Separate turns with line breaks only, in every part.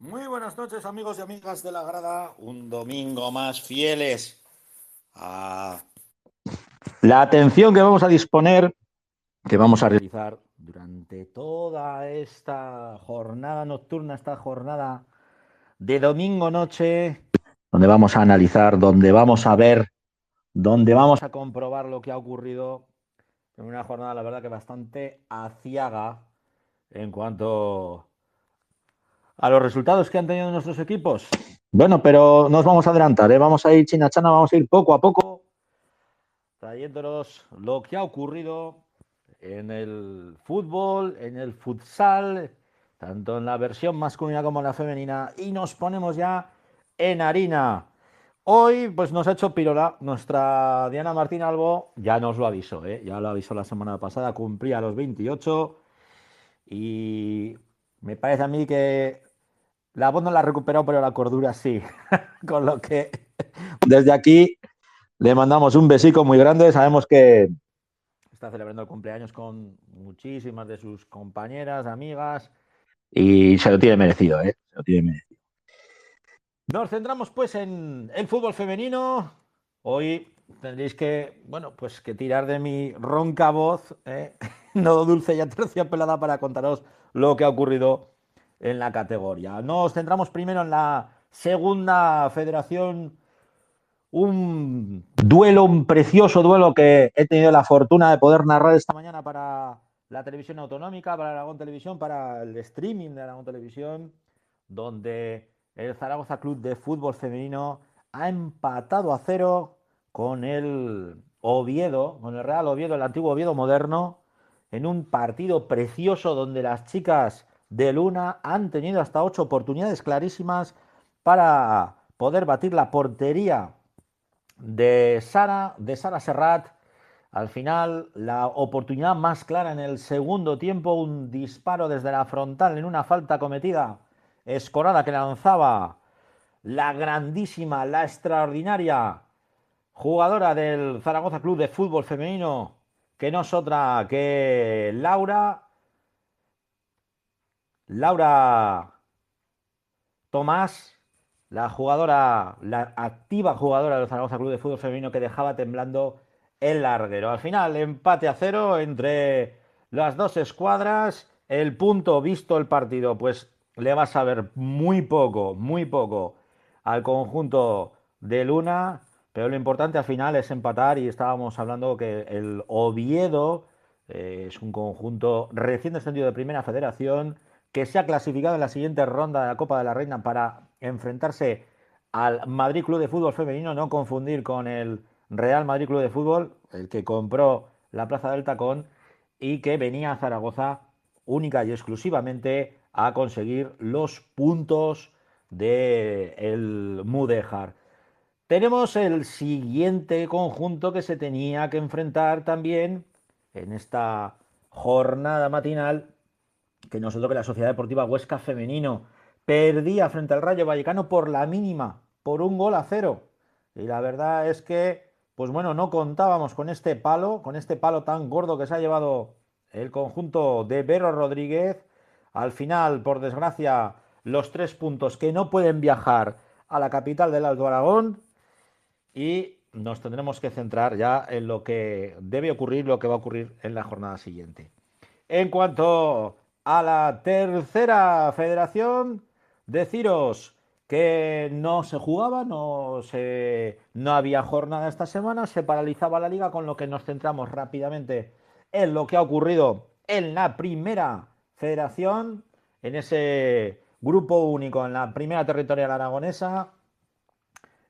Muy buenas noches, amigos y amigas de la grada. Un domingo más fieles a la atención que vamos a disponer, que vamos a realizar durante toda esta jornada nocturna, esta jornada de domingo noche, donde vamos a analizar, donde vamos a ver, donde vamos a comprobar lo que ha ocurrido en una jornada, la verdad, que bastante aciaga en cuanto a los resultados que han tenido nuestros equipos. Bueno, pero nos vamos a adelantar, ¿eh? Vamos a ir chinachana, vamos a ir poco a poco, trayéndonos lo que ha ocurrido en el fútbol, en el futsal, tanto en la versión masculina como en la femenina, y nos ponemos ya en harina. Hoy, pues nos ha hecho pirola nuestra Diana Martín Albo, ya nos lo avisó, ¿eh? Ya lo avisó la semana pasada, cumplía los 28 y me parece a mí que la voz no la ha recuperado, pero la cordura sí. Con lo que desde aquí le mandamos un besico muy grande. Sabemos que está celebrando el cumpleaños con muchísimas de sus compañeras, amigas, y se lo tiene merecido, ¿eh? Se lo tiene merecido. Nos centramos pues en el fútbol femenino. Hoy tendréis que, bueno, pues que tirar de mi ronca voz, no dulce y aterciopelada, para contaros lo que ha ocurrido en la categoría. Nos centramos primero en la segunda federación, un duelo, un precioso duelo que he tenido la fortuna de poder narrar esta mañana para la televisión autonómica, para Aragón Televisión, para el streaming de Aragón Televisión, donde el Zaragoza Club de Fútbol Femenino ha empatado a cero con el Oviedo, con el Real Oviedo, el antiguo Oviedo moderno, en un partido precioso donde las chicas de Luna han tenido hasta 8 oportunidades clarísimas para poder batir la portería de Sara Serrat. Al final, la oportunidad más clara en el segundo tiempo, un disparo desde la frontal en una falta cometida, escorada, que lanzaba la grandísima, la extraordinaria jugadora del Zaragoza Club de Fútbol Femenino, que no es otra que Laura Tomás, la activa jugadora del Zaragoza Club de Fútbol Femenino, que dejaba temblando el larguero. Al final, empate a cero entre las dos escuadras. El punto, visto el partido, pues le vas a ver muy poco al conjunto de Luna, pero lo importante al final es empatar, y estábamos hablando que el Oviedo es un conjunto recién descendido de Primera Federación, que se ha clasificado en la siguiente ronda de la Copa de la Reina para enfrentarse al Madrid Club de Fútbol Femenino, no confundir con el Real Madrid Club de Fútbol, el que compró la Plaza del Tacón y que venía a Zaragoza única y exclusivamente a conseguir los puntos del Mudéjar. Tenemos el siguiente conjunto que se tenía que enfrentar también en esta jornada matinal, que no es otro que la Sociedad Deportiva Huesca Femenino. Perdía frente al Rayo Vallecano por la mínima, por 1-0. Y la verdad es que, pues bueno, no contábamos con este palo tan gordo que se ha llevado el conjunto de Vero Rodríguez. Al final, por desgracia, los 3 puntos que no pueden viajar a la capital del Alto Aragón, y nos tendremos que centrar ya en lo que debe ocurrir, lo que va a ocurrir en la jornada siguiente. En cuanto a la tercera federación, deciros que no se jugaba, no había jornada esta semana, se paralizaba la liga, con lo que nos centramos rápidamente en lo que ha ocurrido en la primera federación, en ese grupo único, en la primera territorial aragonesa.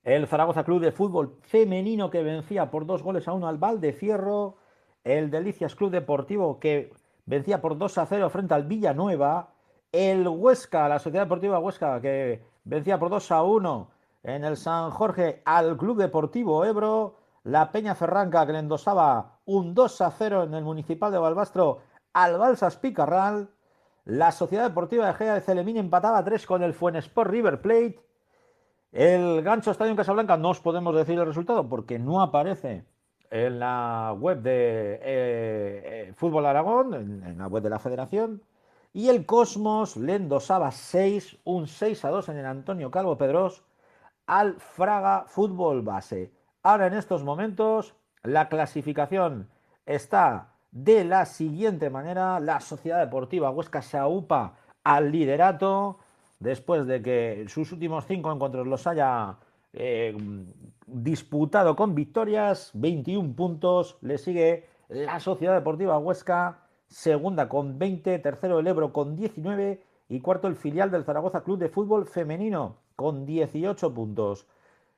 El Zaragoza Club de Fútbol Femenino, que vencía por 2-1 al Valdefierro. El Delicias Club Deportivo, que vencía por 2-0 frente al Villanueva. El Huesca, la Sociedad Deportiva Huesca, que vencía por 2-1 en el San Jorge al Club Deportivo Ebro. La Peña Ferranca, que le endosaba un 2-0 en el Municipal de Balbastro al Balsas Picarral. La Sociedad Deportiva de Gea de Celemín empataba a 3 con el Fuenesport River Plate. El Gancho Estadio en Casablanca, no os podemos decir el resultado porque no aparece en la web de Fútbol Aragón, en la web de la Federación. y el Cosmos le endosaba 6, un 6-2 en el Antonio Calvo Pedrós al Fraga Fútbol Base. Ahora en estos momentos la clasificación está de la siguiente manera. La Sociedad Deportiva Huesca se aupa al liderato después de que sus últimos 5 encuentros los haya eh, disputado con victorias, 21 puntos. Le sigue la Sociedad Deportiva Huesca, segunda con 20, tercero el Ebro con 19 y cuarto el filial del Zaragoza Club de Fútbol Femenino con 18 puntos.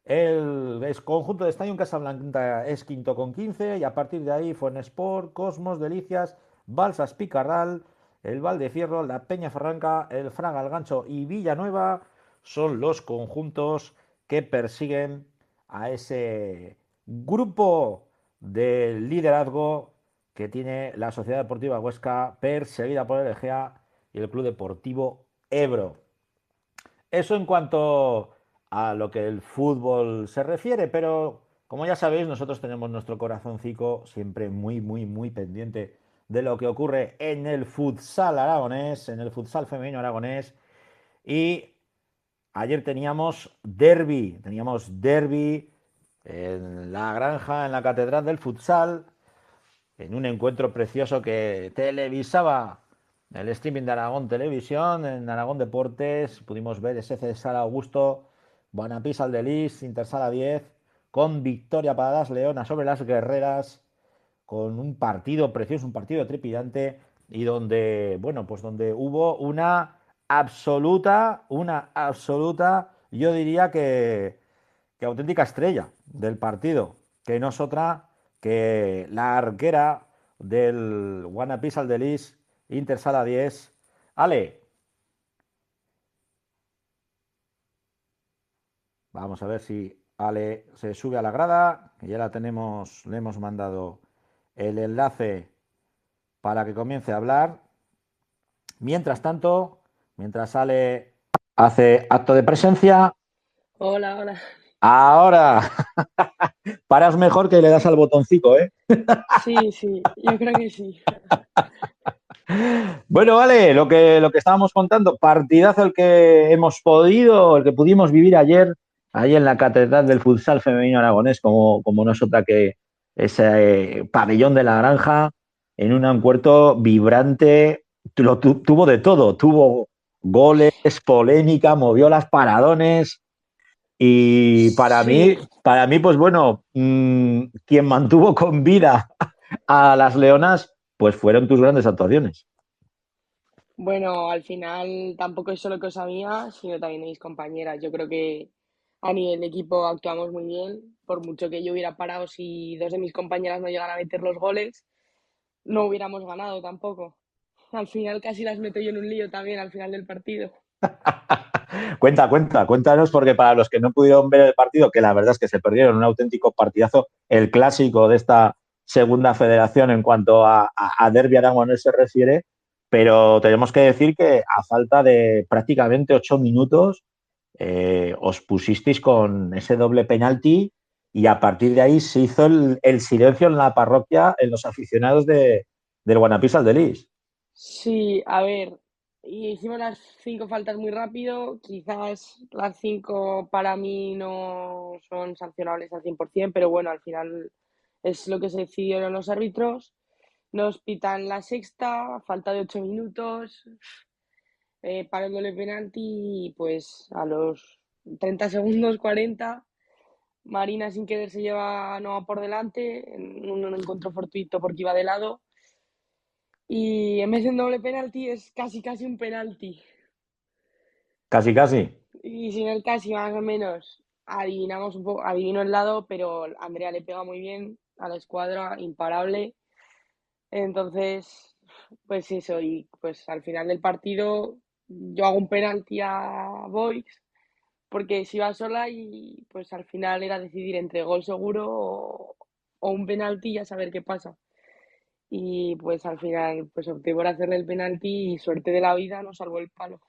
El conjunto de Estadio Casablanca es quinto con 15 y a partir de ahí Fuenesport, Cosmos, Delicias, Balsas Picarral, el Valdefierro, la Peña Ferranca, el Fraga, el Gancho y Villanueva son los conjuntos que persiguen a ese grupo de liderazgo que tiene la Sociedad Deportiva Huesca, perseguida por el Egea y el Club Deportivo Ebro. Eso en cuanto a lo que el fútbol se refiere, pero como ya sabéis, nosotros tenemos nuestro corazoncito siempre muy, muy, muy pendiente de lo que ocurre en el futsal aragonés, en el futsal femenino aragonés. Y ayer teníamos derby en la granja, en la catedral del futsal, en un encuentro precioso que televisaba el streaming de Aragón Televisión, en Aragón Deportes. Pudimos ver ese César Augusto, Bonapís Aldelis, Intersala 10, con victoria para las Leonas sobre las Guerreras, con un partido precioso, un partido trepidante, y donde, bueno, pues donde hubo una absoluta, yo diría que auténtica estrella del partido, que no es otra que la arquera del Wanapis Aldelis, Intersala 10. Ale, vamos a ver si Ale se sube a la grada, que ya la tenemos, le hemos mandado el enlace para que comience a hablar. Mientras tanto, mientras Ale hace acto de presencia,
Hola, hola.
ahora paras mejor que le das al botoncito, ¿eh?
Sí, sí, yo creo que sí.
Bueno, vale, lo que estábamos contando, partidazo el que pudimos vivir ayer, ahí en la Catedral del Futsal Femenino Aragonés, como no es otra que ese pabellón de la Granja, en un encuentro vibrante, tuvo de todo, tuvo goles, polémica, movió las paradones, y
Sí,
para mí, pues bueno, quien mantuvo con vida a las Leonas, pues fueron tus grandes actuaciones.
bueno, al final tampoco es solo cosa mía, sino también de mis compañeras. Yo creo que a nivel de equipo actuamos muy bien. Por mucho que yo hubiera parado, si dos de mis compañeras no llegan a meter los goles, no hubiéramos ganado tampoco. Al final casi las meto yo en un lío también al final del partido.
Cuéntanos, porque para los que no pudieron ver el partido, que la verdad es que se perdieron un auténtico partidazo, el clásico de esta segunda federación en cuanto a Derby aragonés se refiere, pero tenemos que decir que a falta de prácticamente 8 minutos os pusisteis con ese doble penalti y a partir de ahí se hizo el silencio en la parroquia, en los aficionados del Guanapís Aldelis.
Sí, a ver, y hicimos las cinco faltas muy rápido. Quizás las cinco para mí no son sancionables al 100%, pero bueno, al final es lo que se decidieron los árbitros. Nos pitan la sexta, falta de 8 minutos, para el doble penalti y pues a los 30 segundos, 40, Marina sin querer se lleva a Noah por delante en un encuentro fortuito porque iba de lado. Y en vez de un doble penalti es casi casi un penalti.
Casi, casi.
Y sin el casi más o menos adivinamos un poco, adivino el lado, pero Andrea le pega muy bien a la escuadra, imparable. Entonces, pues eso, y pues al final del partido yo hago un penalti a Boix porque se iba sola y pues al final era decidir entre gol seguro o un penalti y a saber qué pasa. Y pues al final pues opté por hacerle el penalti y suerte de la vida nos salvó el palo.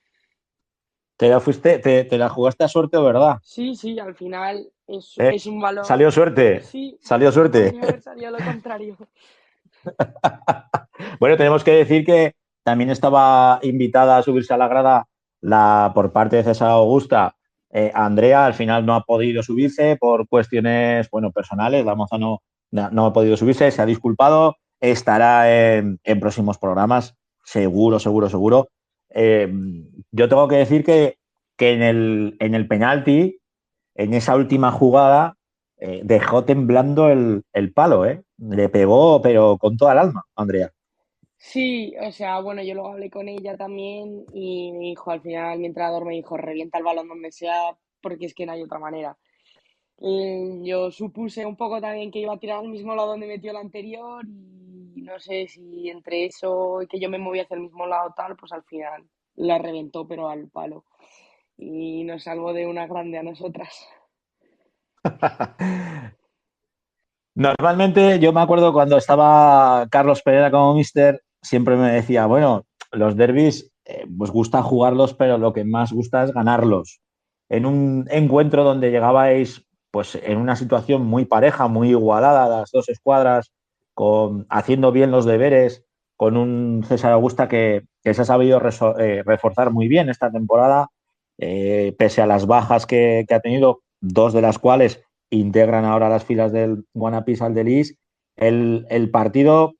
Te la jugaste a suerte, ¿verdad?
Sí, sí, al final
¿Eh?
es un balón.
Salió suerte,
Sí,
salió suerte.
podría haber salido lo contrario.
Bueno, tenemos que decir que también estaba invitada a subirse a la grada por parte de César Augusta. Andrea al final no ha podido subirse por cuestiones, bueno, personales. La moza no ha podido subirse, se ha disculpado, estará en próximos programas, seguro, seguro, seguro. Eh, yo tengo que decir que en el penalti, en esa última jugada, dejó temblando el palo, ¿eh? Le pegó, pero con toda el alma, Andrea.
Sí, o sea, bueno, yo luego hablé con ella también y me dijo, al final mi entrenador me dijo, revienta el balón donde sea, porque es que no hay otra manera. Yo supuse un poco también que iba a tirar al mismo lado donde metió el anterior y no sé si entre eso y que yo me movía hacia el mismo lado tal, pues al final la reventó pero al palo y nos salvó de una grande a nosotras.
Normalmente yo me acuerdo cuando estaba Carlos Pereira como mister, siempre me decía, bueno, los derbis pues gusta jugarlos, pero lo que más gusta es ganarlos. En un encuentro donde llegabais pues en una situación muy pareja, muy igualada, las dos escuadras, haciendo bien los deberes, con un César Augusta que se ha sabido reforzar muy bien esta temporada, pese a las bajas que ha tenido, dos de las cuales integran ahora las filas del Guanapis al Delis. El partido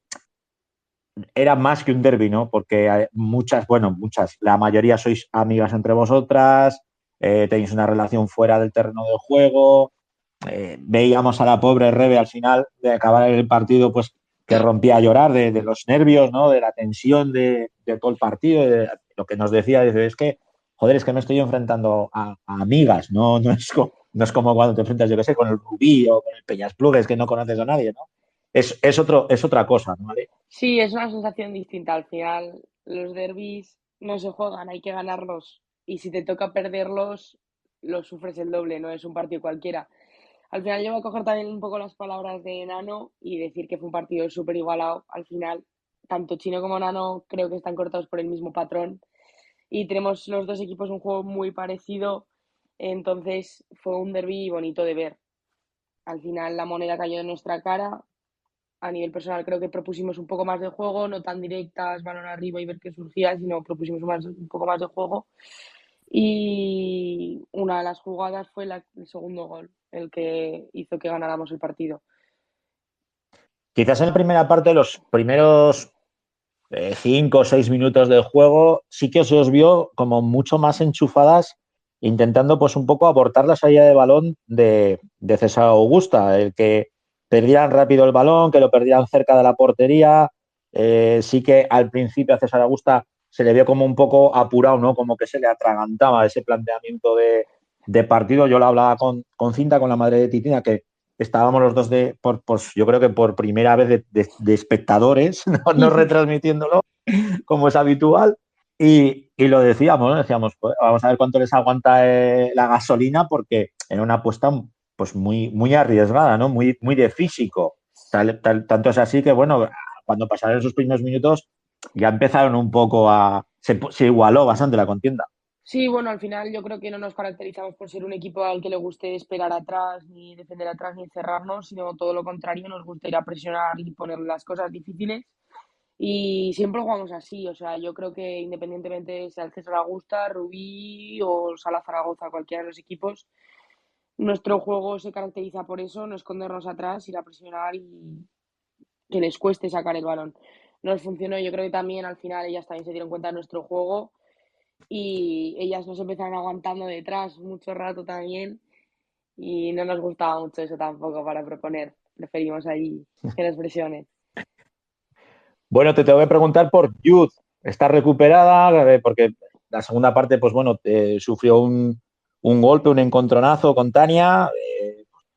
era más que un derby, ¿no? Porque hay muchas, bueno, muchas, la mayoría sois amigas entre vosotras, tenéis una relación fuera del terreno de juego. Veíamos a la pobre Rebe al final de acabar el partido, pues que rompía a llorar de los nervios, ¿no? De la tensión de todo el partido, de lo que nos decía, dice, es que, joder, es que me estoy enfrentando a amigas, no es como cuando te enfrentas, yo qué sé, con el Rubí o con el Peñas Plugues, que no conoces a nadie, ¿no? Es otra cosa, ¿no? ¿Vale?
Sí, es una sensación distinta. Al final, los derbis no se juegan, hay que ganarlos. Y si te toca perderlos, los sufres el doble, no es un partido cualquiera. Al final, yo voy a coger también un poco las palabras de Nano y decir que fue un partido súper igualado. Al final, tanto Chino como Nano creo que están cortados por el mismo patrón y tenemos los dos equipos un juego muy parecido. Entonces, fue un derbi bonito de ver. Al final, la moneda cayó en nuestra cara. A nivel personal creo que propusimos un poco más de juego, no tan directas, balón arriba y ver qué surgía, sino propusimos un poco más de juego. Y una de las jugadas fue el segundo gol, el que hizo que ganáramos el partido.
Quizás en la primera parte, los primeros 5 o 6 minutos del juego, sí que se os vio como mucho más enchufadas, intentando pues un poco abortar la salida de balón de César Augusta, el que perdieran rápido el balón, que lo perdieran cerca de la portería. Sí que al principio a César Augusta se le vio como un poco apurado, ¿no? Como que se le atragantaba ese planteamiento de partido. Yo lo hablaba con Cinta, con la madre de Titina, que estábamos los dos pues yo creo que por primera vez de espectadores, no retransmitiéndolo como es habitual, y lo decíamos, ¿no? Decíamos, pues, vamos a ver cuánto les aguanta la gasolina, porque era una apuesta pues muy, muy arriesgada, ¿no? Muy, muy de físico. Tanto es así que, bueno, cuando pasaron esos primeros minutos, ya empezaron un poco se igualó bastante la contienda.
Sí, bueno, al final yo creo que no nos caracterizamos por ser un equipo al que le guste esperar atrás, ni defender atrás, ni encerrarnos, sino todo lo contrario, nos gusta ir a presionar y poner las cosas difíciles. Y siempre jugamos así, o sea, yo creo que independientemente sea el César Augusta, Rubí o Sala Zaragoza, cualquiera de los equipos, nuestro juego se caracteriza por eso, no escondernos atrás, ir a presionar y que les cueste sacar el balón. Nos funcionó, yo creo que también al final ellas también se dieron cuenta de nuestro juego y ellas nos empezaron aguantando detrás mucho rato también y no nos gustaba mucho eso tampoco para proponer. Preferimos ahí que nos presionen.
Bueno, te tengo que preguntar por Youth. ¿Está recuperada? Porque la segunda parte, pues bueno, sufrió un golpe, un encontronazo con Tania.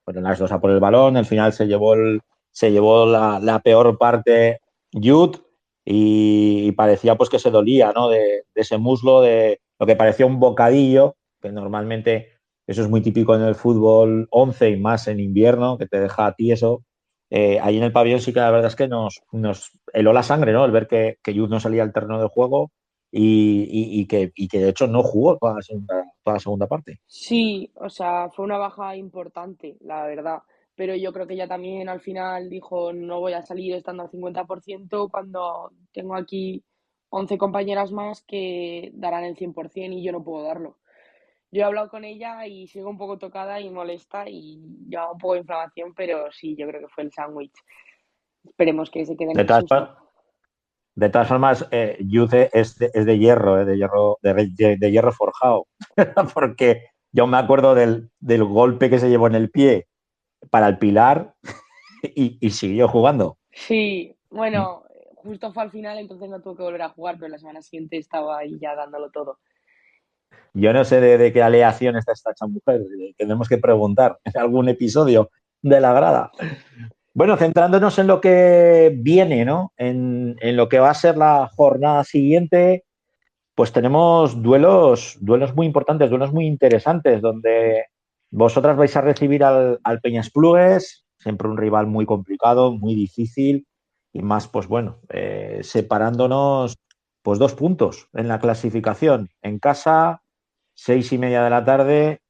Fueron las dos a por el balón. Al final se llevó la peor parte Youth y parecía pues que se dolía, ¿no? De ese muslo, de lo que parecía un bocadillo, que normalmente eso es muy típico en el fútbol 11 y más en invierno, que te deja tieso. Ahí en el pabellón sí que la verdad es que nos heló la sangre, ¿no? El ver que Youth no salía al terreno de juego y que de hecho no jugó toda la segunda parte.
Sí, o sea, fue una baja importante, la verdad. Pero yo creo que ella también al final dijo, no voy a salir estando al 50% cuando tengo aquí 11 compañeras más que darán el 100% y yo no puedo darlo. Yo he hablado con ella y sigo un poco tocada y molesta y lleva un poco de inflamación, pero sí, yo creo que fue el sándwich. Esperemos que se quede en
De
el
todas,
susto.
de todas formas, Yuce es de hierro, de hierro forjado, porque yo me acuerdo del golpe que se llevó en el pie para el pilar y siguió jugando.
Sí, bueno, justo fue al final, entonces no tuve que volver a jugar, pero la semana siguiente estaba ahí ya dándolo todo.
Yo no sé de qué aleación está esta mujer, tenemos que preguntar en algún episodio de la grada. Bueno, centrándonos en lo que viene, ¿no? En lo que va a ser la jornada siguiente, pues tenemos duelos muy importantes, duelos muy interesantes, donde vosotras vais a recibir al Peñasplugues, siempre un rival muy complicado, muy difícil, y más, pues bueno, separándonos pues 2 puntos en la clasificación. En casa, 6:30 de la tarde,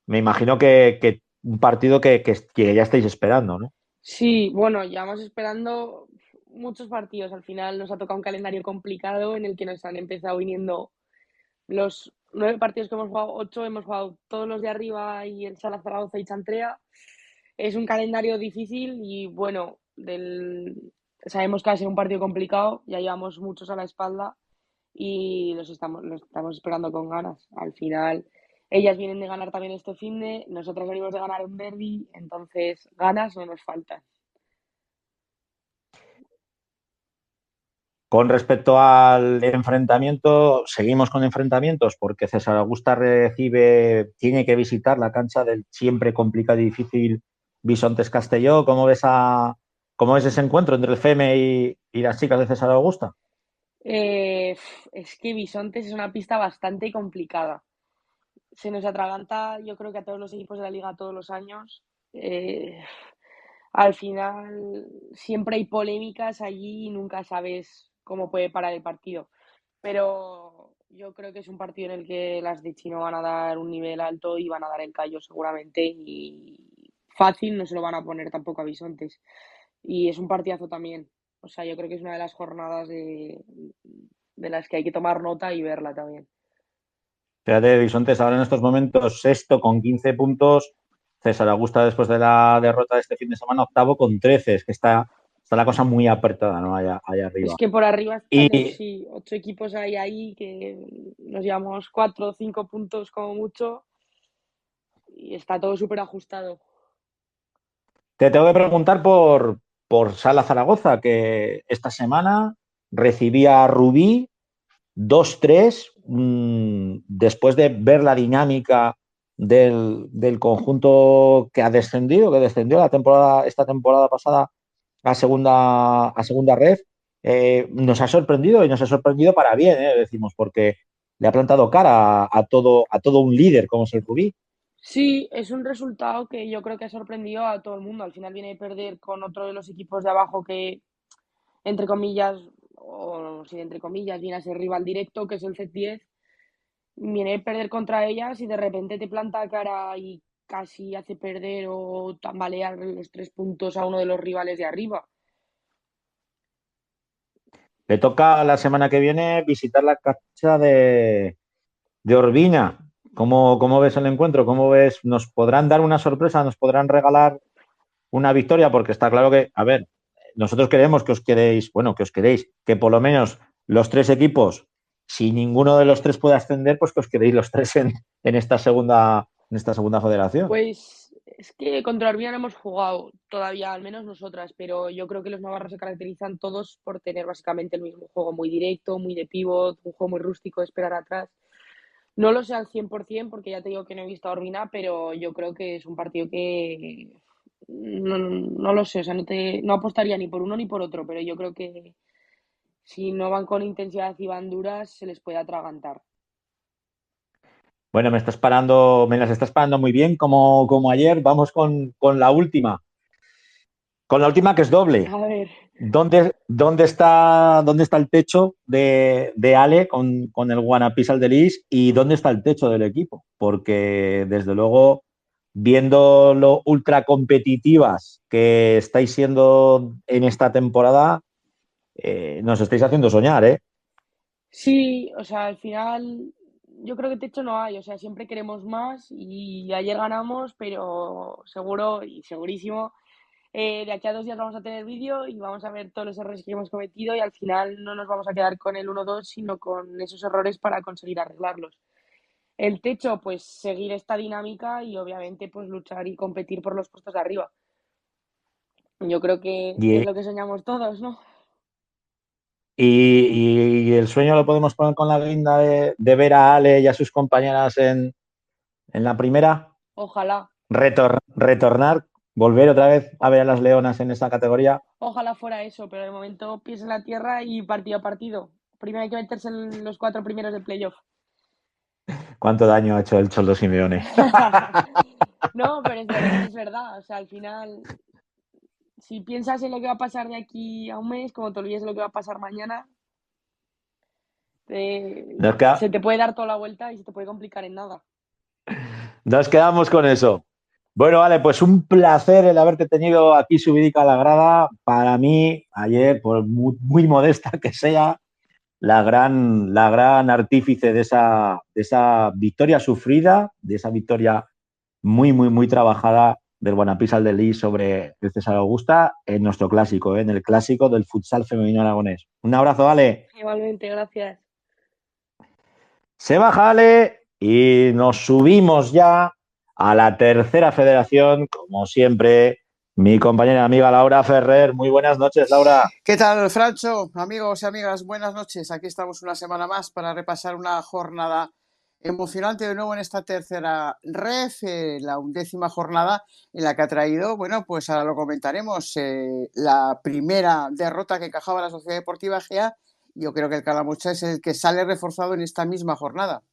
me imagino que un partido que ya estáis esperando, ¿no?
Sí, bueno, llevamos esperando muchos partidos. Al final nos ha tocado un calendario complicado en el que nos han empezado viniendo los 9 partidos que hemos jugado, 8 hemos jugado todos los de arriba y el Sala Zaragoza y Chantrea. Es un calendario difícil y bueno, sabemos que va a ser un partido complicado, ya llevamos muchos a la espalda y los estamos esperando con ganas. Al final, ellas vienen de ganar también este finde, nosotros venimos de ganar un derby, entonces ganas no nos faltan.
Con respecto al enfrentamiento, seguimos con enfrentamientos porque César Augusta tiene que visitar la cancha del siempre complicado y difícil Bisontes Castelló. ¿Cómo ves ese encuentro entre el FEME y las chicas de César Augusta?
Es que Bisontes es una pista bastante complicada. Se nos atraganta, yo creo que a todos los equipos de la liga todos los años. Eh, Al final siempre hay polémicas allí y nunca sabes cómo puede parar el partido. Pero yo creo que es un partido en el que las de Chino van a dar un nivel alto y van a dar el callo seguramente y fácil no se lo van a poner tampoco a Bisontes. Y es un partidazo también. O sea, yo creo que es una de las jornadas de las que hay que tomar nota y verla también.
Fíjate, Bisontes ahora en estos momentos sexto con 15 puntos. César Augusta después de la derrota de este fin de semana octavo con 13. Es que está la cosa muy apretada, ¿no? Allá
Es
arriba.
que por arriba están,
Y
sí, 8 equipos ahí que nos llevamos 4 o 5 puntos como mucho y está todo súper ajustado.
te tengo que preguntar por Sala Zaragoza, que esta semana recibía a Rubí 2-3, después de ver la dinámica del conjunto que descendió esta temporada pasada a segunda red. Nos ha sorprendido y nos ha sorprendido para bien, decimos, porque le ha plantado cara a todo un líder como es el Rubí.
Sí, es un resultado que yo creo que ha sorprendido a todo el mundo. Al final viene a perder con otro de los equipos de abajo que, entre comillas, o sin entre comillas, viene a ser rival directo, que es el Z10. Viene a perder contra ellas y de repente te planta cara y casi hace perder o tambalear los 3 puntos a uno de los rivales de arriba.
Le toca la semana que viene visitar la cancha de Urbina. ¿Cómo ves el encuentro? ¿Cómo ves? ¿Nos podrán dar una sorpresa? ¿Nos podrán regalar una victoria? Porque está claro que, a ver, nosotros queremos que os quedéis, que por lo menos los 3 equipos, si ninguno de los 3 puede ascender, pues que os quedéis los 3 en esta segunda federación.
Pues es que contra Urbina no hemos jugado todavía, al menos nosotras, pero yo creo que los navarros se caracterizan todos por tener básicamente el mismo juego muy directo, muy de pivot, un juego muy rústico de esperar atrás. No lo sé al 100% porque ya te digo que no he visto a Urbina, pero yo creo que es un partido que no lo sé, o sea, no apostaría ni por uno ni por otro, pero yo creo que si no van con intensidad y van duras, se les puede atragantar.
Bueno, me las estás parando muy bien, como ayer. Vamos con la última. Con la última que es doble.
A ver,
¿Dónde está el techo de Ale con el Guanapis Delis y dónde está el techo del equipo? Porque desde luego, viendo lo ultra competitivas que estáis siendo en esta temporada, nos estáis haciendo soñar, ¿eh?
Sí, o sea, al final yo creo que techo no hay, o sea, siempre queremos más y ayer ganamos, pero seguro y segurísimo, de aquí a 2 días vamos a tener vídeo y vamos a ver todos los errores que hemos cometido y al final no nos vamos a quedar con el 1-2, sino con esos errores para conseguir arreglarlos. El techo, pues seguir esta dinámica y obviamente pues luchar y competir por los puestos de arriba. Yo creo que es
Y,
lo que soñamos todos, ¿no?
y el sueño lo podemos poner con la guinda de ver a Ale y a sus compañeras en la primera.
Ojalá,
Retornar, volver otra vez a ver a las Leonas en esta categoría.
ojalá fuera eso, pero de momento pies en la tierra y partido a partido. Primero hay que meterse en los 4 primeros del playoff.
¿Cuánto daño ha hecho el Cholo Simeone?
No, pero es verdad. O sea, al final, si piensas en lo que va a pasar de aquí a un mes, como te olvides de lo que va a pasar mañana,
Nos, queda-
se te puede dar toda la vuelta y se te puede complicar en nada.
nos quedamos con eso. Bueno, vale, pues un placer el haberte tenido aquí subidica a la grada. Para mí, ayer, por muy modesta que sea, la gran artífice de esa victoria sufrida, de esa victoria muy trabajada del Buenapís al Delí sobre el César Augusta en nuestro clásico, en el clásico del futsal femenino aragonés. Un abrazo, Ale.
Igualmente, gracias.
Se baja Ale y nos subimos ya a la tercera federación, como siempre, mi compañera y amiga Laura Ferrer. Muy buenas noches, Laura.
¿Qué tal, Francho? Amigos y amigas, buenas noches. Aquí estamos una semana más para repasar una jornada emocionante de nuevo en esta tercera ref, la 11ª jornada en la que ha traído, bueno, pues ahora lo comentaremos, la primera derrota que encajaba la Sociedad Deportiva GEA. Yo creo que el Calamucha es el que sale reforzado en esta misma jornada.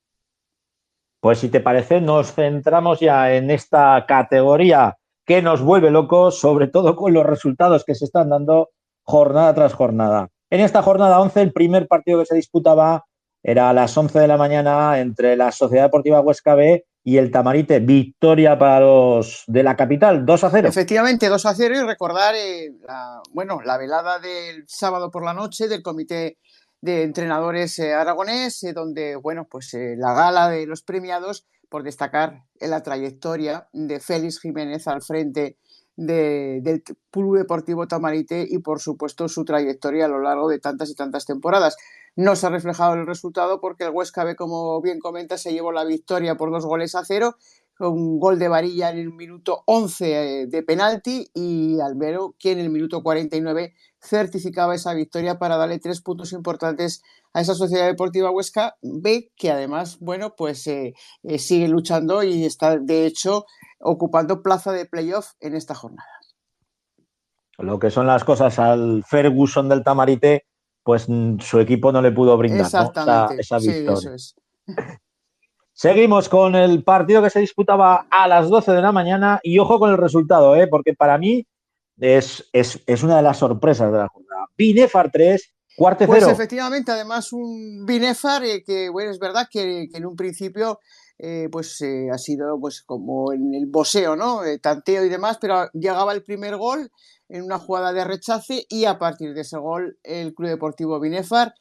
Pues si te parece, nos centramos ya en esta categoría que nos vuelve locos, sobre todo con los resultados que se están dando jornada tras jornada. En esta jornada 11, el primer partido que se disputaba era a las 11 de la mañana entre la Sociedad Deportiva Huesca B y el Tamarite. Victoria para los de la capital, 2-0.
Efectivamente, 2-0 y recordar la velada del sábado por la noche del Comité de Entrenadores Aragonés, donde, bueno, pues la gala de los premiados por destacar en la trayectoria de Félix Jiménez al frente del Club Deportivo Tamarite y, por supuesto, su trayectoria a lo largo de tantas y tantas temporadas. No se ha reflejado en el resultado porque el Huesca B, como bien comenta, se llevó la victoria por 2-0 un gol de Varilla en el minuto 11 de penalti y Albero, que en el minuto 49 certificaba esa victoria para darle 3 puntos importantes a esa Sociedad Deportiva Huesca B, que además, bueno, pues sigue luchando y está, de hecho, ocupando plaza de playoff en esta jornada.
Lo que son las cosas al Ferguson del Tamarite, pues su equipo no le pudo brindar, ¿no? Esa,
Exactamente,
esa
sí,
victoria.
eso es.
Seguimos con el partido que se disputaba a las 12 de la mañana y ojo con el resultado, porque para mí es una de las sorpresas de la jornada. Binefar 3, Cuarte
Pues
0.
efectivamente, además un Binefar que, bueno, es verdad que en un principio ha sido pues como en el boxeo, ¿no? Tanteo y demás, pero llegaba el primer gol en una jugada de rechace y a partir de ese gol el Club Deportivo Binefar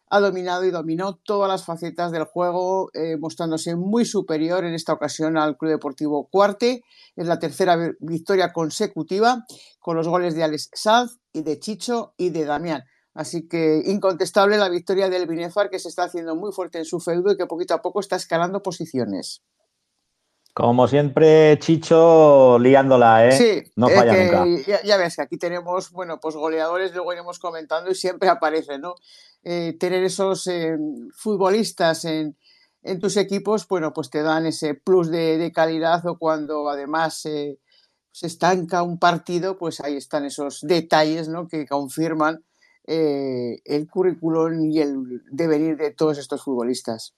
ha dominado y dominó todas las facetas del juego, mostrándose muy superior en esta ocasión al Club Deportivo Cuarte. Es la tercera victoria consecutiva con los goles de Alex Sanz y de Chicho y de Damián. Así que incontestable la victoria del Binefar, que se está haciendo muy fuerte en su feudo y que poquito a poco está escalando posiciones.
Como siempre, Chicho liándola, ¿eh?
Sí,
No
es
falla nunca.
que ya ves que aquí tenemos, bueno, pues goleadores, luego iremos comentando y siempre aparecen, ¿no? Tener esos futbolistas en tus equipos, bueno, pues te dan ese plus de calidad o cuando además se estanca un partido, pues ahí están esos detalles, ¿no? Que confirman el currículum y el devenir de todos estos futbolistas.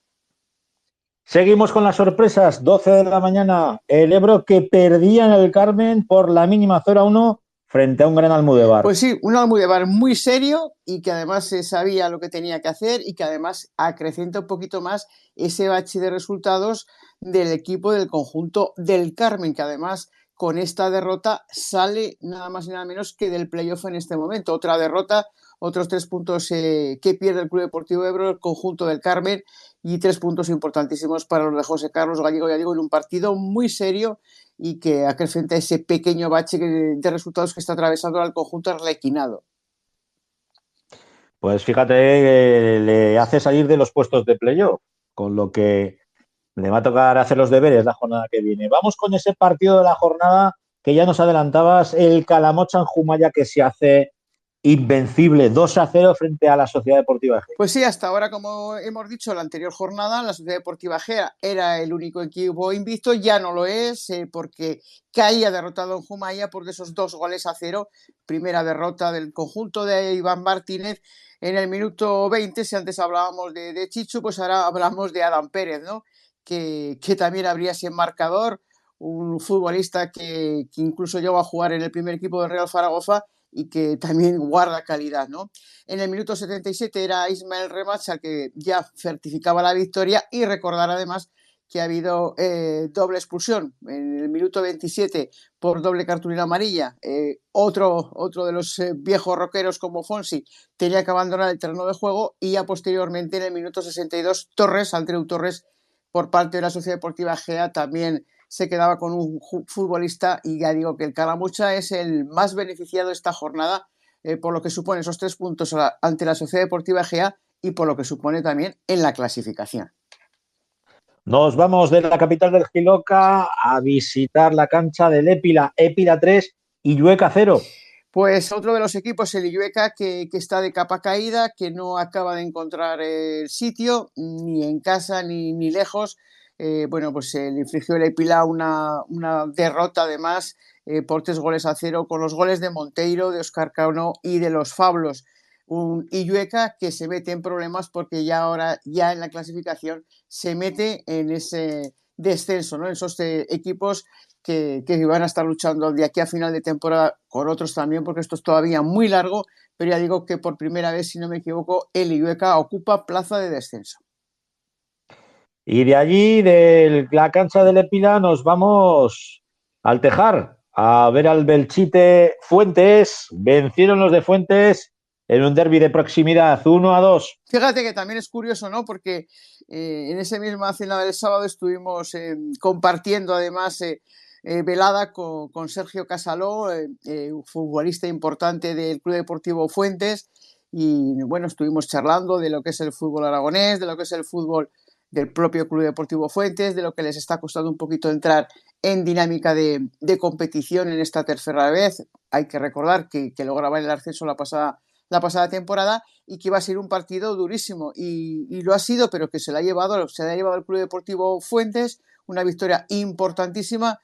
Seguimos con las sorpresas. 12 de la mañana, el Ebro que perdía en el Carmen por la mínima 0-1 frente a un gran Almudévar.
Pues sí, un Almudévar muy serio y que además sabía lo que tenía que hacer y que además acrecenta un poquito más ese bache de resultados del equipo del conjunto del Carmen, que además con esta derrota sale nada más y nada menos que del playoff en este momento. Otra derrota, otros 3 puntos que pierde el Club Deportivo Ebro, el conjunto del Carmen, y 3 puntos importantísimos para los de José Carlos Gallego, ya digo, en un partido muy serio y que acrecenta ese pequeño bache de resultados que está atravesando al conjunto arlequinado.
Pues fíjate, le hace salir de los puestos de playoff, con lo que le va a tocar hacer los deberes la jornada que viene. Vamos con ese partido de la jornada que ya nos adelantabas, el Calamocha en Jumaya, que se hace invencible 2-0 frente a la Sociedad Deportiva G.
Pues sí, hasta ahora, como hemos dicho, la anterior jornada, la Sociedad Deportiva Gea era el único equipo invicto, ya no lo es, porque caía derrotado en Jumaya por esos 2-0. Primera derrota del conjunto de Iván Martínez en el minuto 20. Si antes hablábamos de Chichu, pues ahora hablamos de Adam Pérez, ¿no? Que también habría ese marcador, un futbolista que incluso llegó a jugar en el primer equipo del Real Zaragoza y que también guarda calidad, ¿no? En el minuto 77 era Ismael Remacha que ya certificaba la victoria, y recordar además que ha habido doble expulsión en el minuto 27 por doble cartulina amarilla. Otro de los viejos roqueros como Fonsi tenía que abandonar el terreno de juego, y ya posteriormente en el minuto 62 Andreu Torres, por parte de la Sociedad Deportiva Gea, también se quedaba con un futbolista, y ya digo que el Calamucha es el más beneficiado esta jornada, por lo que supone esos 3 puntos ante la Sociedad Deportiva Gea y por lo que supone también en la clasificación.
Nos vamos de la capital del Jiloca a visitar la cancha del Épila, Épila 3 y Llueca 0.
Pues otro de los equipos, el Illueca, que está de capa caída, que no acaba de encontrar el sitio, ni en casa ni lejos. Bueno, pues le infligió el Épila una derrota además por 3-0, con los goles de Monteiro, de Óscar Cano y de los Fablos. Un Illueca que se mete en problemas porque ya en la clasificación se mete en ese descenso, ¿no? En esos equipos que van a estar luchando de aquí a final de temporada, con otros también, porque esto es todavía muy largo, pero ya digo que por primera vez, si no me equivoco, el Illueca ocupa plaza de descenso.
Y de allí, de la cancha del Épila, nos vamos al Tejar a ver al Belchite Fuentes. Vencieron los de Fuentes en un derbi de proximidad, 1-2.
Fíjate que también es curioso, ¿no? Porque en esa misma cena del sábado estuvimos compartiendo además velada con Sergio Casaló, un futbolista importante del Club Deportivo Fuentes, y bueno, estuvimos charlando de lo que es el fútbol aragonés, de lo que es el fútbol del propio Club Deportivo Fuentes, de lo que les está costando un poquito entrar en dinámica de competición en esta tercera vez. Hay que recordar que lograban el ascenso la pasada temporada, y que iba a ser un partido durísimo, y lo ha sido, pero que se la ha llevado el Club Deportivo Fuentes, una victoria importantísima,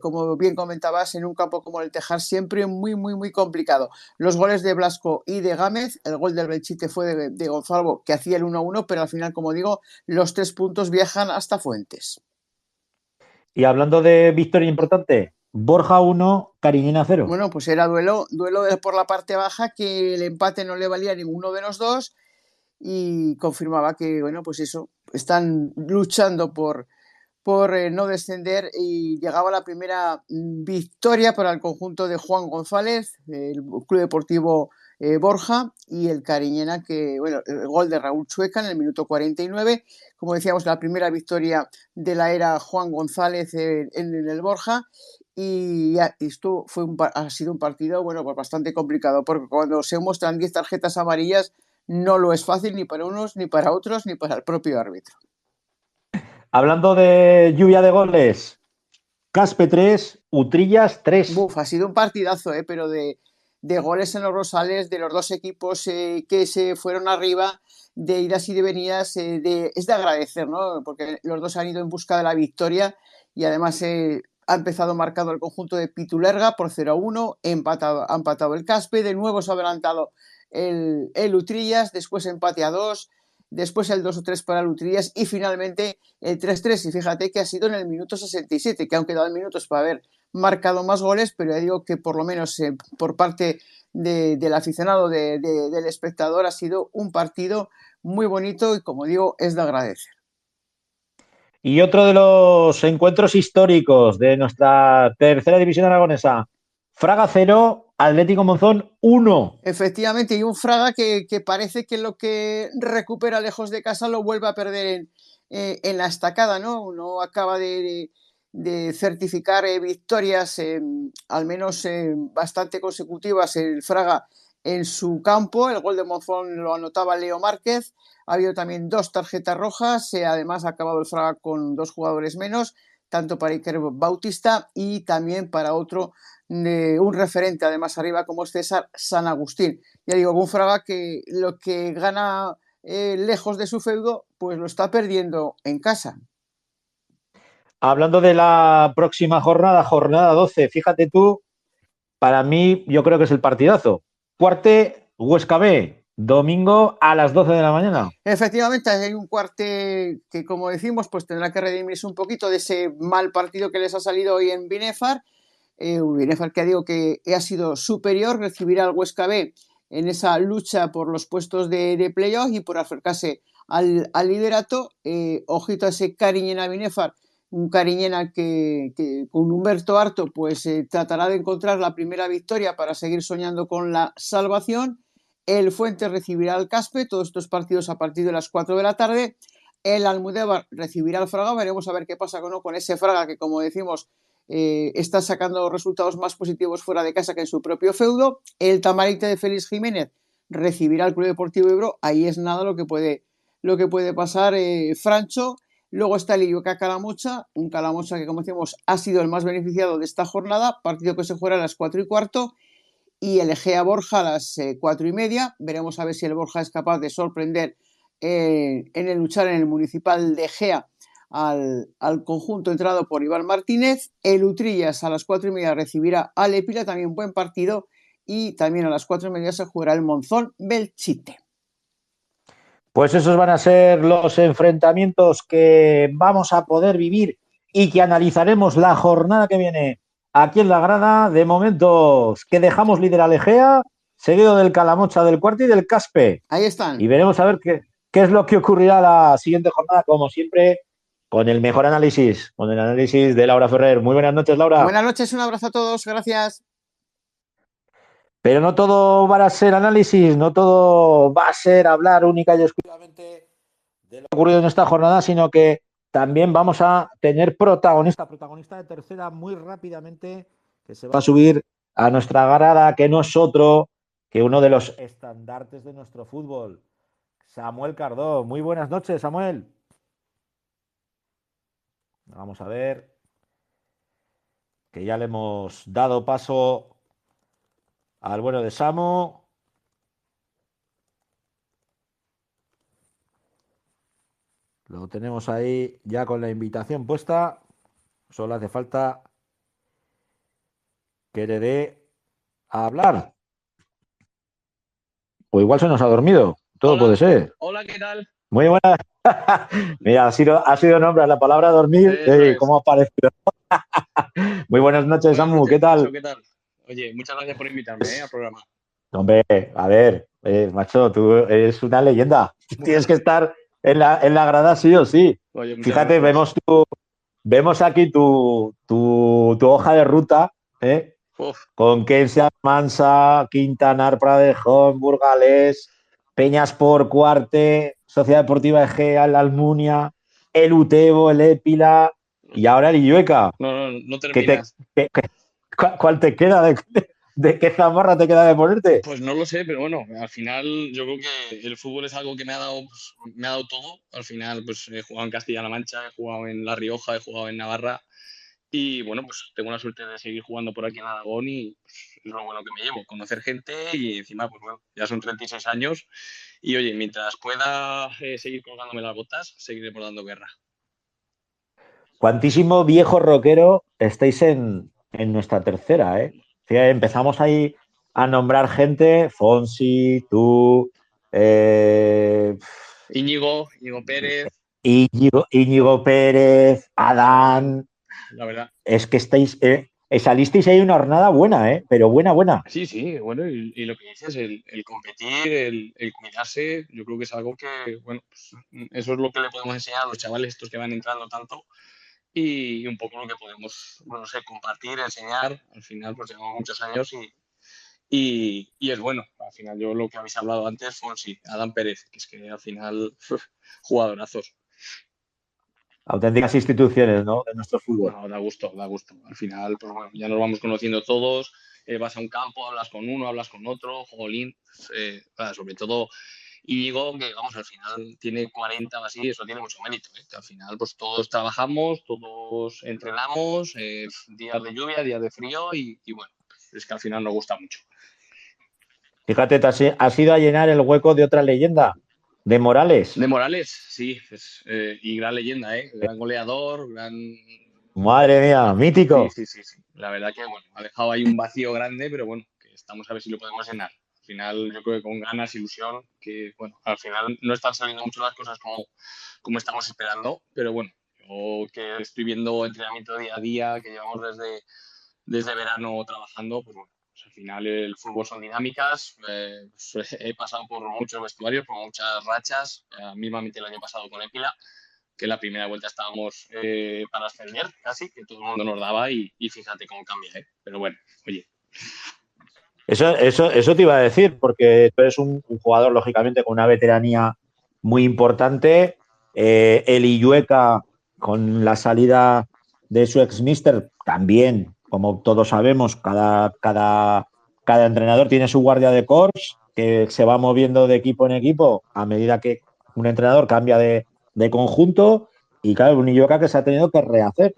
como bien comentabas, en un campo como el Tejar, siempre muy, muy, muy complicado. Los goles de Blasco y de Gámez, el gol del Belchite fue de Gonzalo, que hacía el 1-1, pero al final, como digo, los 3 puntos viajan hasta Fuentes.
Y hablando de victoria importante, Borja 1, Cariñena 0.
Bueno, pues era duelo por la parte baja, que el empate no le valía a ninguno de los dos, y confirmaba que, bueno, pues eso, están luchando por no descender, y llegaba la primera victoria para el conjunto de Juan González, el Club Deportivo Borja, y el Cariñena, que, bueno, el gol de Raúl Chueca en el minuto 49, como decíamos, la primera victoria de la era Juan González en el Borja. Y esto ha sido un partido, bueno, pues bastante complicado, porque cuando se muestran 10 tarjetas amarillas no lo es fácil ni para unos, ni para otros, ni para el propio árbitro.
Hablando de lluvia de goles, Caspe 3, Utrillas 3.
Ha sido un partidazo, pero de goles en los rosales de los dos equipos que se fueron arriba, de idas y de venidas, es de agradecer, ¿no? Porque los dos han ido en busca de la victoria, y además ha empezado marcado el conjunto de Pitulerga por 0-1, ha empatado el Caspe, de nuevo se ha adelantado el Utrillas, después empate a 2, después el 2-3 para el Utrillas, y finalmente el 3-3, y fíjate que ha sido en el minuto 67, que aún quedaban minutos para haber marcado más goles, pero ya digo que por lo menos por parte del aficionado, del espectador, ha sido un partido muy bonito, y como digo, es de agradecer.
Y otro de los encuentros históricos de nuestra tercera división aragonesa, Fraga 0, Atlético Monzón 1.
Efectivamente, y un Fraga que parece que lo que recupera lejos de casa lo vuelve a perder en la estacada, ¿no? No acaba de certificar victorias, al menos bastante consecutivas, el Fraga en su campo. El gol de Monzón lo anotaba Leo Márquez. Ha habido también 2 tarjetas rojas. Además, ha acabado el Fraga con 2 jugadores menos, tanto para Iker Bautista y también para otro, un referente además arriba como es César San Agustín. Ya digo, un Fraga que lo que gana lejos de su feudo, pues lo está perdiendo en casa.
Hablando de la próxima jornada 12, fíjate tú, para mí yo creo que es el partidazo. Cuarte Huesca B, domingo a las 12 de la mañana.
Efectivamente, hay un Cuarte que, como decimos, pues tendrá que redimirse un poquito de ese mal partido que les ha salido hoy en Binefar. Binefar, que digo que ha sido superior, recibirá al Huesca B en esa lucha por los puestos de playoff y por acercarse al liderato. Ojito a ese Cariñena Binefar, un Cariñena que con Humberto Harto pues tratará de encontrar la primera victoria para seguir soñando con la salvación. El Fuentes recibirá al Caspe, todos estos partidos a partir de las 4 de la tarde. El Almudévar recibirá al Fraga, veremos a ver qué pasa con ese Fraga que, como decimos, está sacando resultados más positivos fuera de casa que en su propio feudo. El Tamarite de Félix Jiménez recibirá al Club Deportivo Ebro, ahí es nada lo que puede pasar, Francho. Luego está el Illueca Calamocha, un Calamocha que, como decimos, ha sido el más beneficiado de esta jornada, partido que se juega a las 4:15, y el Egea Borja a las 4:30. Veremos a ver si el Borja es capaz de sorprender en el luchar en el Municipal de Egea al conjunto entrenado por Iván Martínez. El Utrillas a las 4:30 recibirá al Epila, también buen partido, y también a las 4:30 se jugará el Monzón Belchite.
Pues esos van a ser los enfrentamientos que vamos a poder vivir y que analizaremos la jornada que viene aquí en la grada. De momentos que dejamos líder al Egea, seguido del Calamocha, del Cuarte y del Caspe.
Ahí están.
Y veremos a ver qué es lo que ocurrirá la siguiente jornada, como siempre, con el mejor análisis, con el análisis de Laura Ferrer. Muy buenas noches, Laura.
Buenas noches, un abrazo a todos, gracias.
Pero no todo va a ser análisis, no todo va a ser hablar única y exclusivamente de lo que ha ocurrido en esta jornada, sino que también vamos a tener protagonista de tercera muy rápidamente, que se va a subir a nuestra grada, que no es otro que uno de los estandartes de nuestro fútbol, Samuel Cardó. Muy buenas noches, Samuel. Vamos a ver, que ya le hemos dado paso al bueno de Samu. Lo tenemos ahí ya con la invitación puesta. Solo hace falta que le dé a hablar. O igual se nos ha dormido. Todo
Hola,
puede ser.
hola, ¿qué tal?
Muy buena. Mira, ha sido nombre la palabra dormir.
Eso es.
¿Cómo ha parecido? Muy buenas noches,
Buenas
Samu.
noches,
¿Qué tal?
macho, ¿qué tal? Oye, muchas gracias por invitarme al programa.
Hombre, a ver, macho, tú eres una leyenda. Tienes que estar en la grada sí o sí.
Oye, muchas
Fíjate,
gracias.
vemos aquí tu hoja de ruta, ¿eh?
Uf,
Con Kensia Mansa, Quintanar, Pradejón, Burgalés, Peñaspor, Cuarte, Sociedad Deportiva Egea, el Almunia, el Utebo, el Épila y ahora el Illueca.
no
¿Qué te,
terminas.
¿Cuál te queda? ¿De qué zamarra te queda de ponerte?
Pues no lo sé, pero bueno, al final yo creo que el fútbol es algo que me ha dado, pues, me ha dado todo. Al final, pues he jugado en Castilla-La Mancha, he jugado en La Rioja, he jugado en Navarra. Y bueno, pues tengo la suerte de seguir jugando por aquí en Aragón y pues, es lo bueno que me llevo, conocer gente y encima, pues bueno, ya son 36 años y oye, mientras pueda seguir colgándome las botas, seguiré por dando guerra.
Cuantísimo viejo rockero estáis en nuestra tercera, ¿eh? Fíjate, empezamos ahí a nombrar gente, Fonsi, tú,
Íñigo Pérez,
Íñigo Pérez, Adán.
la verdad.
Es que salisteis ahí una jornada buena, ¿eh? Pero buena, buena.
Sí, bueno, y lo que dices, el competir, el cuidarse, yo creo que es algo que, bueno, pues, eso es lo que le podemos enseñar a los chavales estos que van entrando tanto y un poco lo que podemos, bueno, no sé, compartir, enseñar. Al final, pues llevamos muchos años y es bueno. Al final, yo lo que habéis hablado antes fue, sí, Adán Pérez, que es que al final, jugadorazos.
Auténticas instituciones, ¿no? De nuestro fútbol.
No, da gusto, da gusto. Al final, pues bueno, ya nos vamos conociendo todos. Vas a un campo, hablas con uno, hablas con otro, jolín. Sobre todo Íñigo, que vamos, al final tiene 40 o así, eso tiene mucho mérito. Que al final, pues todos trabajamos, todos entrenamos, días de lluvia, días de frío y bueno, es que al final nos gusta mucho.
Fíjate, has ido a llenar el hueco de otra leyenda, de Morales.
De Morales, sí, y gran leyenda, gran goleador, gran...
Madre mía, mítico.
Sí. La verdad que, bueno, ha dejado ahí un vacío grande, pero bueno, que estamos a ver si lo podemos llenar. Al final, yo creo que con ganas, ilusión, que, bueno, al final no están saliendo mucho las cosas como estamos esperando, pero bueno, yo que estoy viendo entrenamiento día a día, que llevamos desde verano trabajando, pues bueno, pues al final el fútbol son dinámicas. He pasado por muchos vestuarios, por muchas rachas, mismamente el año pasado con Épila, que en la primera vuelta estábamos para ascender casi, que todo el mundo nos daba y fíjate cómo cambia, ¿eh? Pero bueno, oye.
Eso te iba a decir, porque tú eres un jugador, lógicamente, con una veteranía muy importante. El Illueca, con la salida de su ex-mister, también, como todos sabemos, cada entrenador tiene su guardia de corps, que se va moviendo de equipo en equipo a medida que un entrenador cambia de conjunto. Y claro, un Illueca que se ha tenido que rehacer,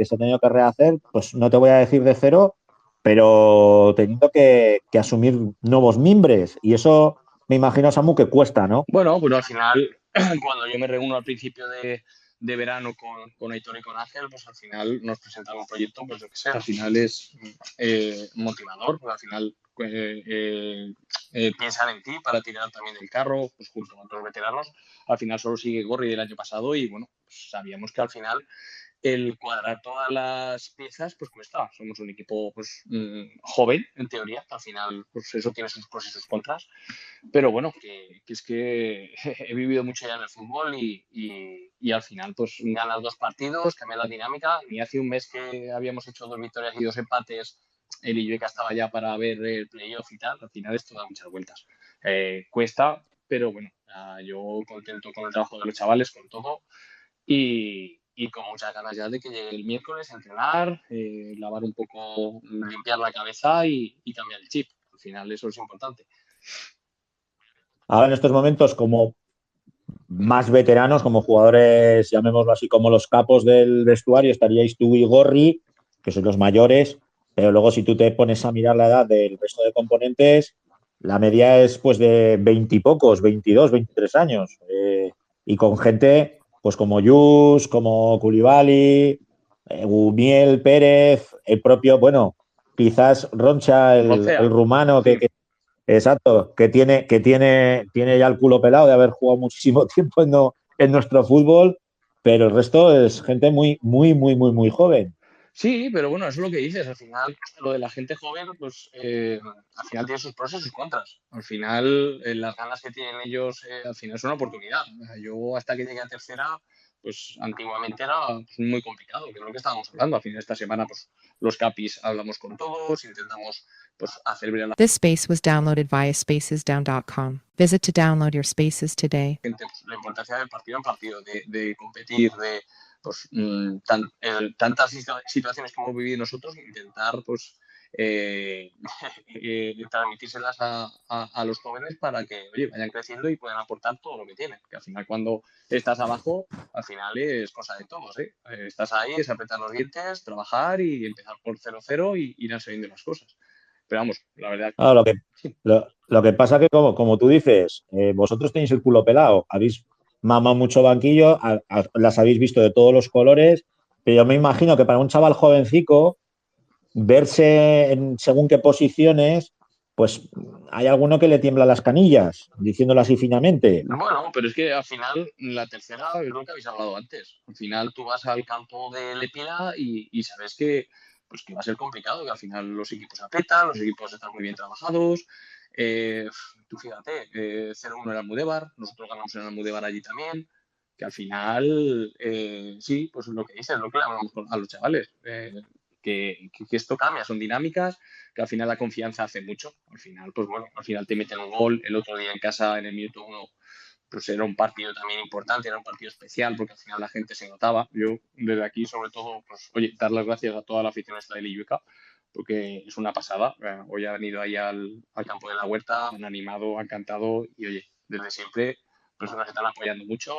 pues no te voy a decir de cero, pero teniendo que asumir nuevos mimbres. Y eso me imagino, Samu, que cuesta, ¿no?
Bueno, pues al final, cuando yo me reúno al principio de verano con Aitor y con Ángel, pues al final nos presentan un proyecto, pues yo qué sé, al final es motivador, pues al final piensan en ti para tirar también el carro, pues junto con otros veteranos. Al final solo sigue Gorri del año pasado y bueno, pues sabíamos que al final el cuadrar todas las piezas pues cuesta. Somos un equipo pues joven, en teoría. Al final, pues eso tiene sus pros y sus contras. Pero bueno, que es que he vivido mucho ya en el fútbol y al final pues ganas 2 partidos, cambia la dinámica. Ni hace un mes que habíamos hecho 2 victorias y 2 empates, el Illueca estaba ya para ver el playoff y tal. Al final esto da muchas vueltas. Cuesta, pero bueno, yo contento con el trabajo de los chavales, con todo. Y con muchas ganas ya de que llegue el miércoles a entrenar, lavar un poco, limpiar la cabeza y cambiar el chip. Al final eso es importante.
Ahora en estos momentos, como más veteranos, como jugadores, llamémoslo así, como los capos del vestuario, estaríais tú y Gorri, que sois los mayores, pero luego si tú te pones a mirar la edad del resto de componentes, la media es pues de 20 y pocos, 22, 23 años. Y con gente pues como Yus, como Koulibaly, Gumiel, Pérez, el propio, bueno, quizás Roncha, el
Roncea,
rumano,
sí.
exacto, tiene ya el culo pelado de haber jugado muchísimo tiempo en nuestro fútbol, pero el resto es gente muy, muy, muy, muy, muy joven.
Sí, pero bueno, eso es lo que dices. Al final, lo de la gente joven, pues al final tiene sus pros y sus contras. Al final, las ganas que tienen ellos, al final es una oportunidad. Yo hasta que llegué a tercera, pues antiguamente era pues, muy complicado, que es lo que estábamos hablando. Al final, esta semana, pues los capis hablamos con todos, intentamos pues hacer ver a la
This space was downloaded via spacesdown.com. Visit to download your spaces today.
gente pues, la importancia del partido en partido, de competir, de pues, tantas situaciones que hemos vivido nosotros, intentar pues transmitírselas a los jóvenes para que oye, vayan creciendo y puedan aportar todo lo que tienen. Que al final cuando estás abajo, al final es cosa de todos. Estás ahí, es apretar los dientes, trabajar y empezar por 0-0 y irán saliendo las cosas. Pero vamos, la verdad.
Ah,
Sí.
lo que pasa que, como tú dices, vosotros tenéis el culo pelado, habéis mamado mucho banquillo, las habéis visto de todos los colores, pero yo me imagino que para un chaval jovencico, verse en según qué posiciones, pues hay alguno que le tiembla las canillas, diciéndolo así finamente.
Bueno, pero es que al final la tercera es lo que habéis hablado antes. Al final tú vas al campo de Lepila y sabes pues que va a ser complicado, que al final los equipos apretan, los equipos están muy bien trabajados. Tú fíjate, 0-1 en Almudévar, nosotros ganamos en Almudévar allí también, que al final, sí, pues lo que dices, lo que le hablamos a los chavales. que esto cambia, son dinámicas, que al final la confianza hace mucho. Al final, pues bueno, al final te meten un gol. El otro día en casa, en el minuto 1, pues era un partido también importante, era un partido especial, porque al final la gente se notaba. Yo, desde aquí, sobre todo, pues oye, dar las gracias a toda la afición esta de Illueca, porque es una pasada. Hoy han venido ahí al campo de la Huerta, han animado, han cantado y oye, desde siempre personas que están apoyando mucho,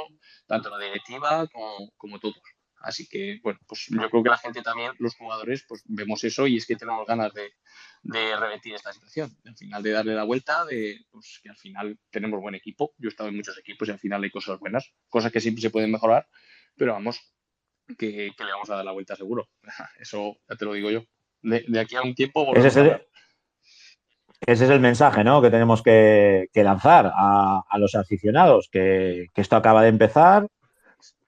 tanto la directiva como todos. Así que, bueno, pues yo creo que la gente también, los jugadores, pues vemos eso y es que tenemos ganas de revertir esta situación, al final de darle la vuelta, de pues, que al final tenemos buen equipo. Yo he estado en muchos equipos y al final hay cosas buenas, cosas que siempre se pueden mejorar, pero vamos, que le vamos a dar la vuelta seguro. Eso ya te lo digo yo. De aquí a un tiempo
Ese
volvemos
es
a
el,
hablar.
ese es el mensaje, ¿no?, que tenemos que lanzar a los aficionados, que esto acaba de empezar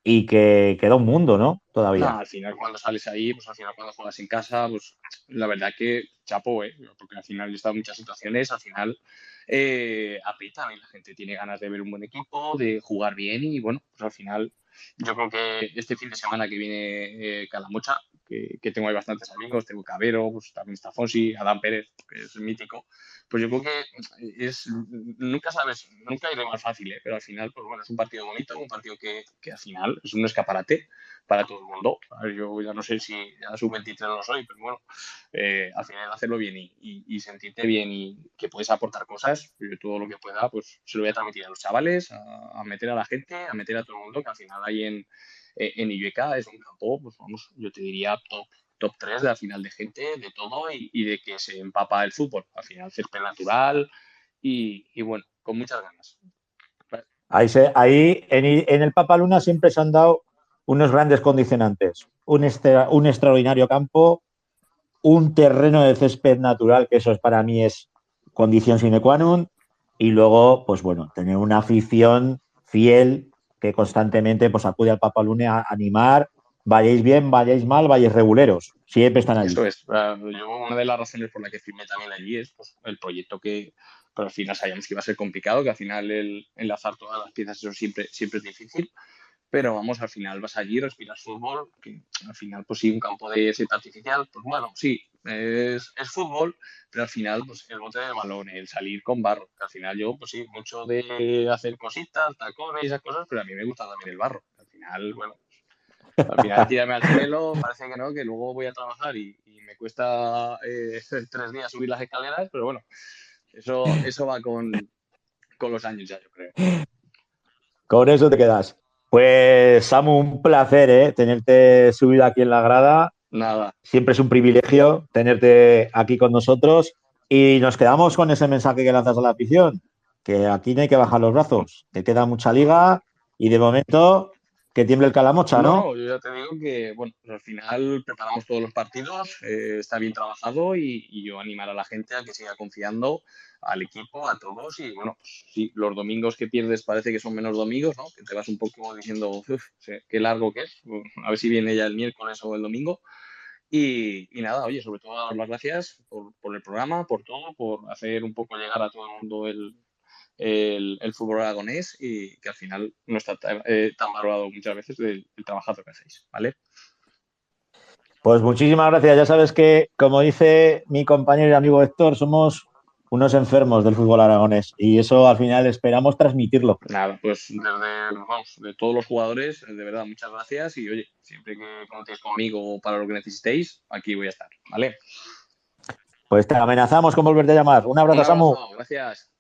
y que queda un mundo, ¿no?,
No,
todavía.
al final cuando sales ahí, pues al final cuando juegas en casa, pues la verdad que chapo, porque al final yo he estado en muchas situaciones, al final aprietan y la gente tiene ganas de ver un buen equipo, de jugar bien y bueno, pues al final yo creo que este fin de semana que viene Calamocha, que tengo ahí bastantes amigos, tengo Cabero, pues también está Fonsi, Adán Pérez, que es mítico, pues yo creo que nunca sabes, nunca hay más fácil, pero al final, pues bueno, es un partido bonito, un partido que al final es un escaparate para todo el mundo. A ver, yo ya no sé si ya sub-23 no lo soy, pero bueno, al final hacerlo bien y sentirte bien y que puedes aportar cosas, yo todo lo que pueda, pues se lo voy a transmitir a los chavales, a meter a la gente, a meter a todo el mundo, que al final ahí en Illueca es un campo, pues vamos, yo te diría top 3 de al final de gente, de todo y de que se empapa el fútbol. Al final césped natural y bueno, con muchas ganas.
Ahí en el Papaluna siempre se han dado unos grandes condicionantes. Un extraordinario campo, un terreno de césped natural, que eso es, para mí es condición sine qua non, y luego, pues bueno, tener una afición fiel que constantemente pues acude al Papaluna a animar, vayáis bien, vayáis mal, vayáis reguleros, siempre están allí.
Eso es. Yo, una de las razones por la que firmé también allí es pues, el proyecto pero al final sabíamos que iba a ser complicado, que al final el enlazar todas las piezas eso siempre es difícil, pero vamos, al final vas allí, respiras fútbol, que al final, pues sí, un campo de césped artificial, pues bueno, sí, es fútbol, pero al final, pues el bote de balón, el salir con barro, que al final yo, pues sí, mucho de hacer cositas, tacones y esas cosas, pero a mí me gusta también el barro. Al final, bueno, al final tirarme al suelo, parece que no, que luego voy a trabajar y me cuesta 3 días subir las escaleras, pero bueno, eso va con los años ya, yo creo.
Con eso te quedas. Pues, Samu, un placer, tenerte subido aquí en la grada.
Nada,
Siempre es un privilegio tenerte aquí con nosotros y nos quedamos con ese mensaje que lanzas a la afición, que aquí no hay que bajar los brazos, que queda mucha liga y de momento que tiemble el Calamocha, ¿no?
no, yo ya te digo que, bueno, pues al final preparamos todos los partidos, está bien trabajado y yo animar a la gente a que siga confiando al equipo, a todos y, bueno, pues sí, los domingos que pierdes parece que son menos domingos, ¿no? Que te vas un poco diciendo, uff, qué largo que es, a ver si viene ya el miércoles o el domingo. Y nada, oye, sobre todo dar las gracias por el programa, por todo, por hacer un poco llegar a todo el mundo el fútbol aragonés y que al final no está tan valorado muchas veces del trabajazo que hacéis, ¿vale?
Pues muchísimas gracias. Ya sabes que, como dice mi compañero y amigo Héctor, somos unos enfermos del fútbol aragonés y eso al final esperamos transmitirlo.
Nada, pues de todos los jugadores, de verdad, muchas gracias y oye, siempre que contéis conmigo para lo que necesitéis, aquí voy a estar, ¿vale?
Pues te amenazamos con volverte a llamar. Un abrazo, Samu.
Gracias.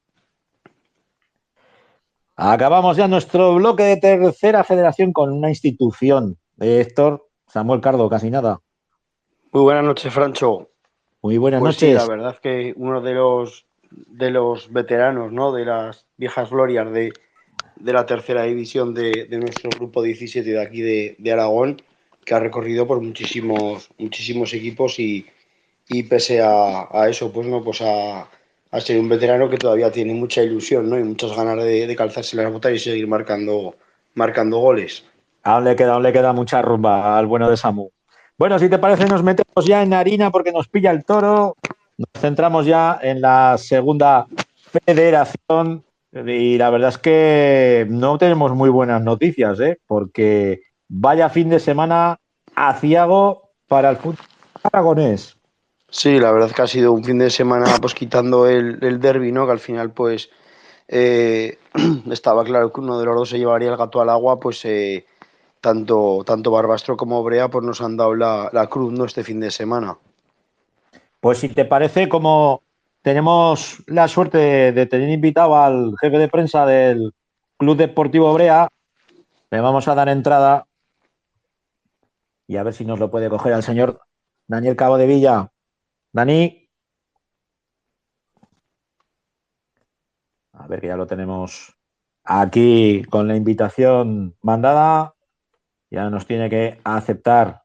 Acabamos ya nuestro bloque de tercera federación con una institución. Héctor, Samuel Cardo, casi nada.
Muy buenas noches, Francho.
Muy buenas
Pues
noches.
Sí, la verdad es que uno de los veteranos, ¿no? De las viejas glorias de la tercera división de nuestro grupo 17 de aquí de Aragón, que ha recorrido por muchísimos equipos y pese a eso, pues no, pues a ser un veterano que todavía tiene mucha ilusión, ¿no? Y muchas ganas de calzarse las botas y seguir marcando goles.
Aún le queda mucha rumba al bueno de Samu. Bueno, si te parece, nos metemos ya en harina porque nos pilla el toro. Nos centramos ya en la segunda federación y la verdad es que no tenemos muy buenas noticias, porque vaya fin de semana aciago para el fútbol Aragonés.
Sí, la verdad que ha sido un fin de semana, pues quitando el derbi, ¿no? Que al final, pues, eh, estaba claro que uno de los dos se llevaría el gato al agua, pues tanto Barbastro como Brea pues nos han dado la cruz, ¿no? Este fin de semana.
Pues si te parece, como tenemos la suerte de tener invitado al jefe de prensa del Club Deportivo Brea, le vamos a dar entrada y a ver si nos lo puede coger al señor Daniel Cabo de Villa. Dani, a ver que ya lo tenemos aquí con la invitación mandada. Ya nos tiene que aceptar.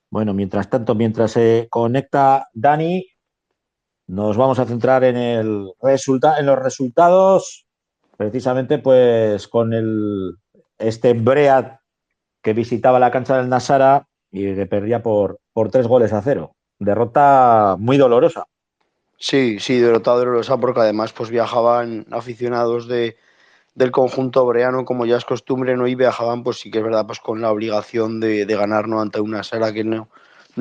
Bueno, mientras tanto, mientras se conecta Dani, nos vamos a centrar en los resultados, precisamente pues con este Brea que visitaba la cancha del Nasara y que perdía por 3 goles a 0. Derrota muy dolorosa.
Sí, sí, derrotado dolorosa porque además pues viajaban aficionados del conjunto breano, como ya es costumbre, ¿no? Y viajaban, pues sí que es verdad, pues con la obligación de ganar, ¿no? Ante una Sara que no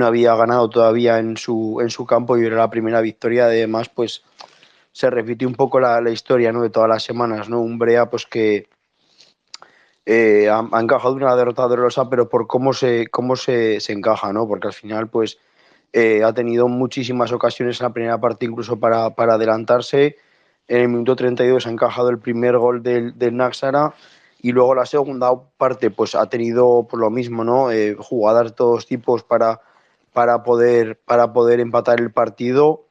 había ganado todavía en su campo y era la primera victoria. Además, pues se repite un poco la historia, ¿no? De todas las semanas, ¿no? Un Brea, pues que ha encajado una derrota dolorosa, pero por cómo se encaja, ¿no? Porque al final, pues ha tenido muchísimas ocasiones en la primera parte, incluso para adelantarse. En el minuto 32 ha encajado el primer gol del Naxara y luego la segunda parte pues ha tenido por lo mismo, ¿no? Jugadas de todos tipos para poder empatar el partido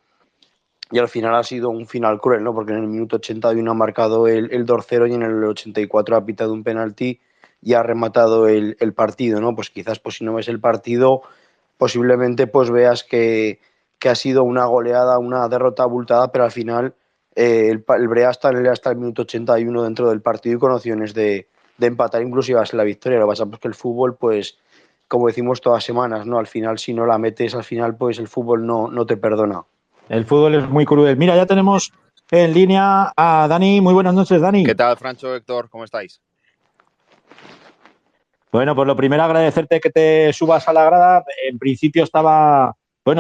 y al final ha sido un final cruel, ¿no? Porque en el minuto 81 ha marcado el 2-0 y en el 84 ha pitado un penalti y ha rematado el partido, ¿no? Pues quizás pues si no ves el partido posiblemente pues veas que ha sido una goleada, una derrota abultada, pero al final el Brea hasta el minuto 81 dentro del partido y con opciones de empatar inclusive hasta la victoria. Lo que pasa es que el fútbol, pues, como decimos todas semanas, ¿no? Al final, si no la metes, al final, pues el fútbol no te perdona.
El fútbol es muy cruel. Mira, ya tenemos en línea a Dani. Muy buenas noches,
¿Qué
Dani.
tal, Francho, Héctor? ¿Cómo estáis?
Bueno, pues lo primero agradecerte que te subas a la grada. En principio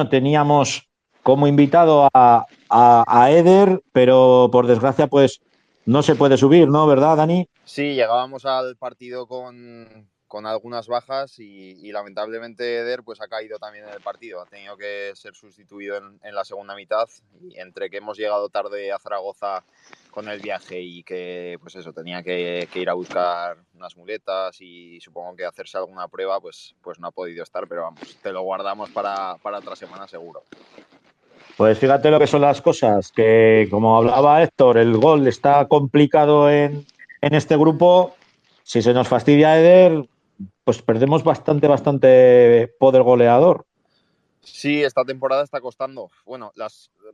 teníamos como invitado a Eder, pero por desgracia pues no se puede subir, ¿no? ¿Verdad, Dani?
Sí, llegábamos al partido con algunas bajas y lamentablemente Eder pues ha caído también en el partido. Ha tenido que ser sustituido en la segunda mitad y entre que hemos llegado tarde a Zaragoza con el viaje y que pues eso, tenía que ir a buscar unas muletas y supongo que hacerse alguna prueba, pues no ha podido estar, pero vamos, te lo guardamos para otra semana seguro.
Pues fíjate lo que son las cosas, que como hablaba Héctor, el gol está complicado en este grupo. Si se nos fastidia Eder, pues perdemos bastante poder goleador.
Sí, esta temporada está costando. Bueno,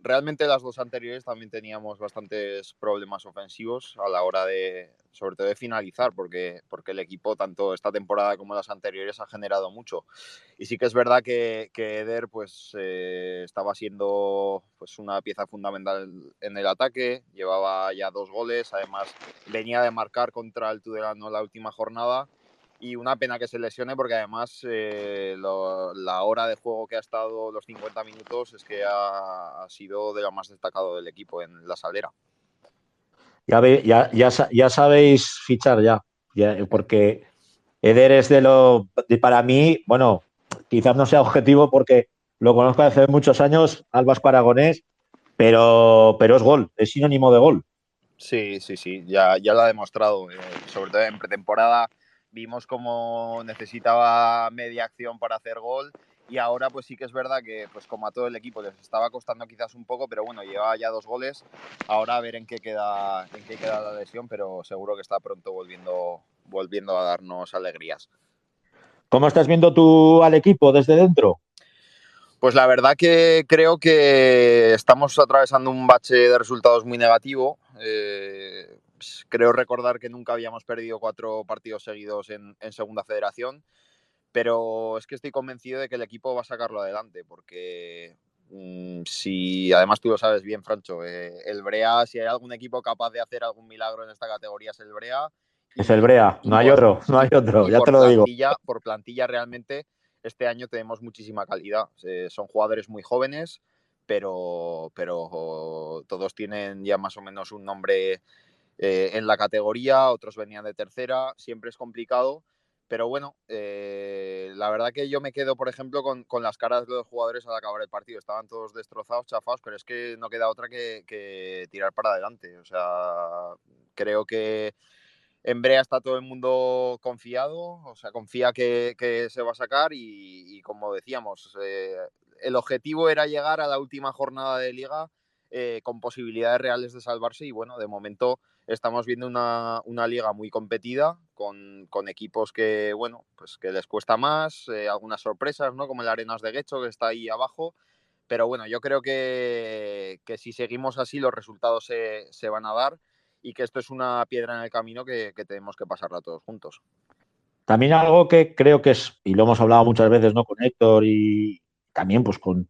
realmente las dos anteriores también teníamos bastantes problemas ofensivos a la hora sobre todo de finalizar, porque el equipo, tanto esta temporada como las anteriores, ha generado mucho. Y sí que es verdad que Eder pues, estaba siendo pues, una pieza fundamental en el ataque, llevaba ya 2 goles, además venía de marcar contra el Tudelano la última jornada. Y una pena que se lesione porque además la hora de juego que ha estado, los 50 minutos, es que ha sido de lo más destacado del equipo en la Salera.
Ya sabéis fichar porque Eder es para mí, bueno, quizás no sea objetivo porque lo conozco hace muchos años, al Vasco Aragonés, pero es gol, es sinónimo de gol.
Sí, ya lo ha demostrado. Sobre todo en pretemporada vimos cómo necesitaba media acción para hacer gol y ahora pues sí que es verdad que pues como a todo el equipo les estaba costando quizás un poco, pero bueno, llevaba ya 2 goles. Ahora a ver en qué queda la lesión, pero seguro que está pronto volviendo a darnos alegrías.
¿Cómo estás viendo tú al equipo desde dentro?
Pues la verdad que creo que estamos atravesando un bache de resultados muy negativo. Creo recordar que nunca habíamos perdido 4 partidos seguidos en Segunda Federación, pero es que estoy convencido de que el equipo va a sacarlo adelante, porque si además tú lo sabes bien, Francho, el Brea, si hay algún equipo capaz de hacer algún milagro en esta categoría es el Brea,
Es el Brea, no hay otro, no hay otro,
y
ya te lo digo.
por plantilla realmente este año tenemos muchísima calidad. Son jugadores muy jóvenes, pero todos tienen ya más o menos un nombre en la categoría, otros venían de tercera, siempre es complicado. Pero bueno, la verdad que yo me quedo, por ejemplo, con las caras de los jugadores al acabar el partido. Estaban todos destrozados, chafados, pero es que no queda otra que tirar para adelante. O sea, creo que en Brea está todo el mundo confiado, o sea, confía que se va a sacar y como decíamos, el objetivo era llegar a la última jornada de liga con posibilidades reales de salvarse y bueno, de momento estamos viendo una liga muy competida con equipos que, bueno, pues que les cuesta más, algunas sorpresas, ¿no? Como el Arenas de Guecho que está ahí abajo, pero bueno, yo creo que si seguimos así los resultados se van a dar y que esto es una piedra en el camino que tenemos que pasarla todos juntos.
También algo que creo que es, y lo hemos hablado muchas veces, ¿no? Con Héctor y también pues con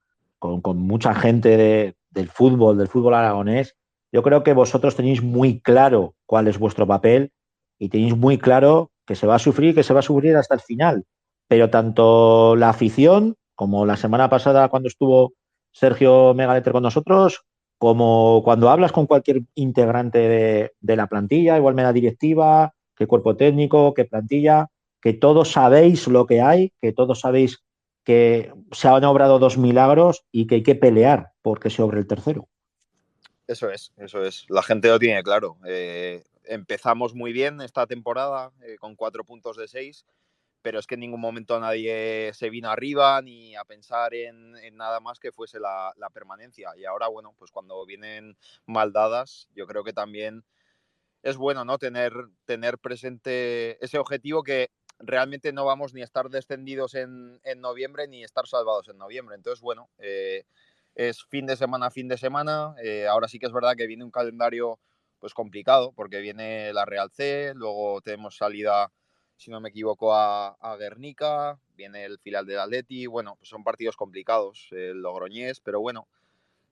mucha gente del fútbol aragonés, yo creo que vosotros tenéis muy claro cuál es vuestro papel y tenéis muy claro que se va a sufrir, que se va a sufrir hasta el final. Pero tanto la afición, como la semana pasada cuando estuvo Sergio Megaleter con nosotros, como cuando hablas con cualquier integrante de la plantilla, igual me da directiva, qué cuerpo técnico, qué plantilla, que todos sabéis lo que hay, que todos sabéis que se han obrado 2 milagros y que hay que pelear porque se obre el tercero.
Eso es. La gente lo tiene claro. Empezamos muy bien esta temporada con 4 puntos de 6, pero es que en ningún momento nadie se vino arriba ni a pensar en nada más que fuese la permanencia. Y ahora, bueno, pues cuando vienen mal dadas, yo creo que también es bueno, ¿no? Tener presente ese objetivo que realmente no vamos ni a estar descendidos en noviembre ni estar salvados en noviembre. Entonces, bueno, es fin de semana a fin de semana. Ahora sí que es verdad que viene un calendario pues complicado porque viene la Real C, luego tenemos salida, si no me equivoco, a Guernica, viene el filial del Atleti. Bueno, pues son partidos complicados, el Logroñés, pero bueno,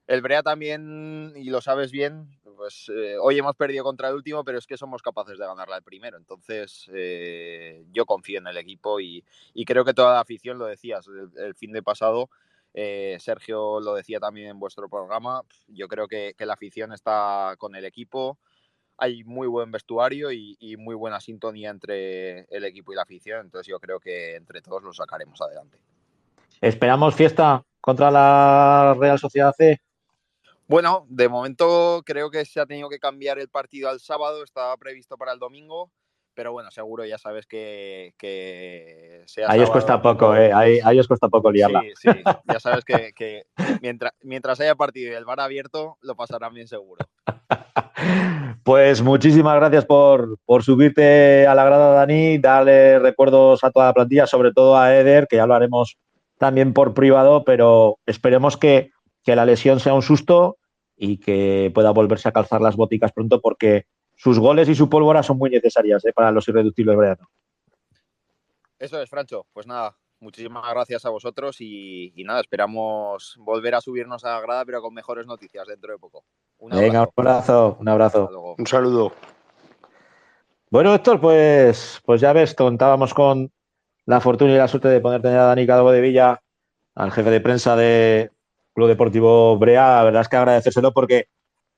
el Brea también, y lo sabes bien, pues hoy hemos perdido contra el último, pero es que somos capaces de ganarla el primero. Entonces, yo confío en el equipo y creo que toda la afición, lo decías, el fin de pasado, Sergio lo decía también en vuestro programa, yo creo que la afición está con el equipo, hay muy buen vestuario y muy buena sintonía entre el equipo y la afición, entonces yo creo que entre todos lo sacaremos adelante.
¿Esperamos fiesta contra la Real Sociedad C?
Bueno, de momento creo que se ha tenido que cambiar el partido al sábado, estaba previsto para el domingo, pero bueno, seguro ya sabes que sea
Ahí os
sábado
cuesta
o domingo.
poco, ¿eh? Ahí os cuesta poco liarla.
Sí, ya sabes que mientras haya partido y el bar abierto, lo pasarán bien seguro.
Pues muchísimas gracias por subirte a la grada, Dani, darle recuerdos a toda la plantilla, sobre todo a Eder, que ya lo haremos también por privado, pero esperemos que la lesión sea un susto y que pueda volverse a calzar las boticas pronto, porque sus goles y su pólvora son muy necesarias para los irreductibles breanos.
Eso es, Francho. Pues nada, muchísimas gracias a vosotros y nada, esperamos volver a subirnos a la grada, pero con mejores noticias dentro de poco.
Venga, un abrazo.
Hasta luego.
Un saludo.
Bueno, Héctor, pues ya ves, contábamos con la fortuna y la suerte de poder tener a Dani Cadbo de Villa, al jefe de prensa de Club Deportivo Brea. La verdad es que agradecérselo porque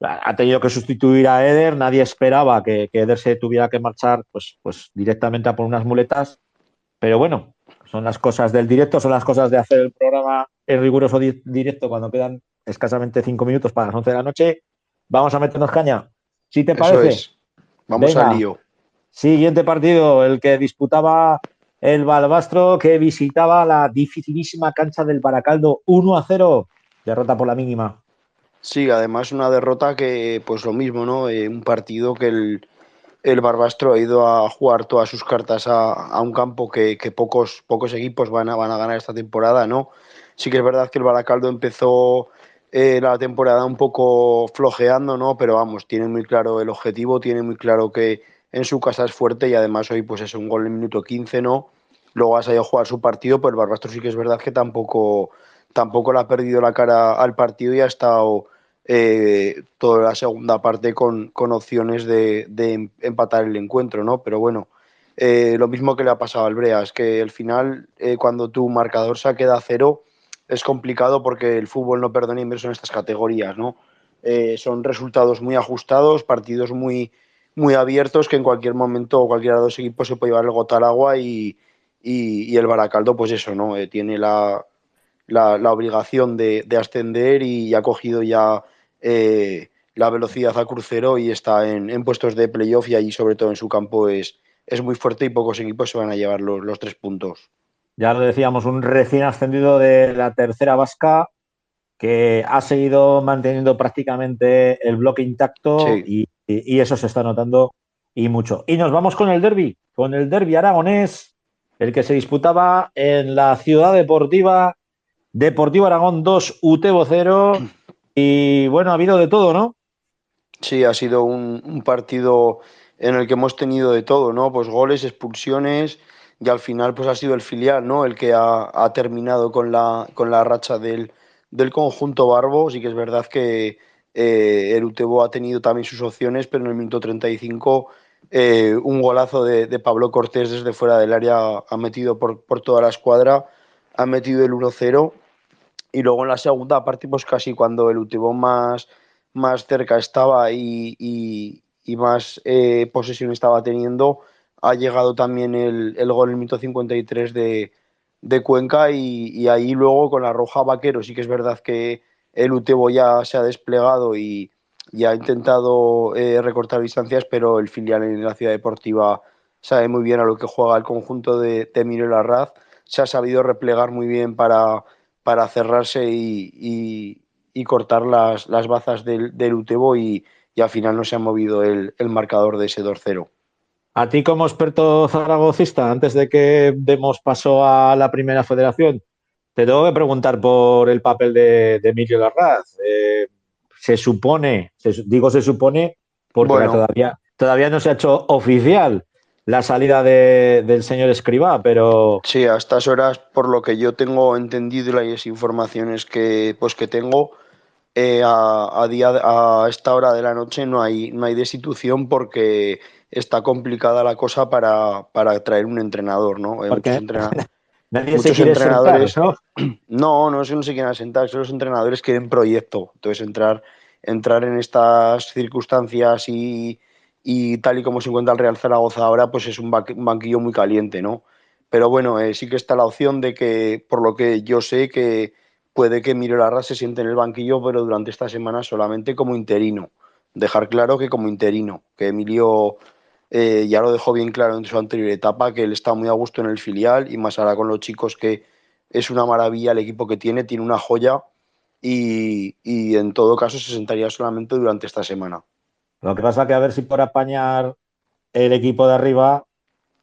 ha tenido que sustituir a Eder. Nadie esperaba que Eder se tuviera que marchar pues directamente a por unas muletas. Pero bueno, son las cosas del directo, son las cosas de hacer el programa en riguroso directo cuando quedan escasamente 5 minutos para las 11 de la noche. Vamos a meternos caña. ¿Sí te parece?
Eso es. Vamos
Venga.
al lío.
Siguiente partido, el que disputaba el Balbastro, que visitaba la dificilísima cancha del Baracaldo. 1-0, derrota por la mínima.
Sí, además una derrota que, pues lo mismo, ¿no? Un partido que el Barbastro ha ido a jugar todas sus cartas a un campo que pocos equipos van a ganar esta temporada, ¿no? Sí que es verdad que el Baracaldo empezó la temporada un poco flojeando, ¿no? Pero vamos, tiene muy claro el objetivo, tiene muy claro que en su casa es fuerte y además hoy pues es un gol en el minuto 15, ¿no? Luego ha salido a jugar su partido, pero el Barbastro sí que es verdad que tampoco le ha perdido la cara al partido y ha estado toda la segunda parte con opciones de empatar el encuentro, ¿no? Pero bueno, lo mismo que le ha pasado al Brea, es que al final, cuando tu marcador se queda a 0, es complicado porque el fútbol no perdona inverso en estas categorías, ¿no? Son resultados muy ajustados, partidos muy abiertos, que en cualquier momento cualquiera de los equipos se puede llevar el gota al agua y el Baracaldo, pues eso, ¿no? Tiene la obligación de ascender y ha cogido ya la velocidad a crucero y está en puestos de playoff, y allí sobre todo en su campo es muy fuerte y pocos equipos se van a llevar los 3 puntos.
Ya lo decíamos, un recién ascendido de la tercera vasca que ha seguido manteniendo prácticamente el bloque intacto
Sí.
y eso se está notando y mucho. Y nos vamos con el derbi aragonés, el que se disputaba en la ciudad deportiva, Deportivo Aragón 2, Utebo 0, y bueno, ha habido de todo, ¿no?
Sí, ha sido un partido en el que hemos tenido de todo, ¿no? Pues goles, expulsiones, y al final pues ha sido el filial, ¿no? El que ha terminado con la racha del conjunto Barbo. Sí que es verdad que el Utebo ha tenido también sus opciones, pero en el minuto 35 un golazo de Pablo Cortés desde fuera del área ha metido por toda la escuadra, ha metido el 1-0. Y luego en la segunda parte, pues casi cuando el Utebo más cerca estaba y más posesión estaba teniendo, ha llegado también el gol en el minuto 53 de Cuenca, y ahí luego con la roja Vaquero. Sí que es verdad que el Utebo ya se ha desplegado y ha intentado recortar distancias, pero el filial en la Ciudad Deportiva sabe muy bien a lo que juega el conjunto de Emilio Larraz. Se ha sabido replegar muy bien para cerrarse y cortar las bazas del Utebo, y al final no se ha movido el marcador de ese 2-0.
A ti como experto zaragocista, antes de que demos paso a la primera federación, te tengo que preguntar por el papel de Emilio Larraz. Se supone, digo se supone, porque
Bueno,
todavía no se ha hecho oficial la salida del señor Escribá, pero
sí, a estas horas, por lo que yo tengo entendido y las informaciones que tengo, a esta hora de la noche no hay destitución, porque está complicada la cosa para traer un entrenador, ¿no?
porque nadie se
Muchos
quiere sentar,
entrenadores,
¿no?
no es que no se quieran sentar, son los entrenadores que quieren proyecto. Entonces entrar en estas circunstancias y tal y como se encuentra el Real Zaragoza ahora, pues es un banquillo muy caliente, ¿no? Pero bueno, sí que está la opción de que, por lo que yo sé, que puede que Emilio Larraz se siente en el banquillo, pero durante esta semana solamente como interino. Dejar claro que como interino, que Emilio ya lo dejó bien claro en su anterior etapa, que él está muy a gusto en el filial, y más ahora con los chicos, que es una maravilla el equipo que tiene una joya, y en todo caso se sentaría solamente durante esta semana.
Lo que pasa que a ver si por apañar el equipo de arriba,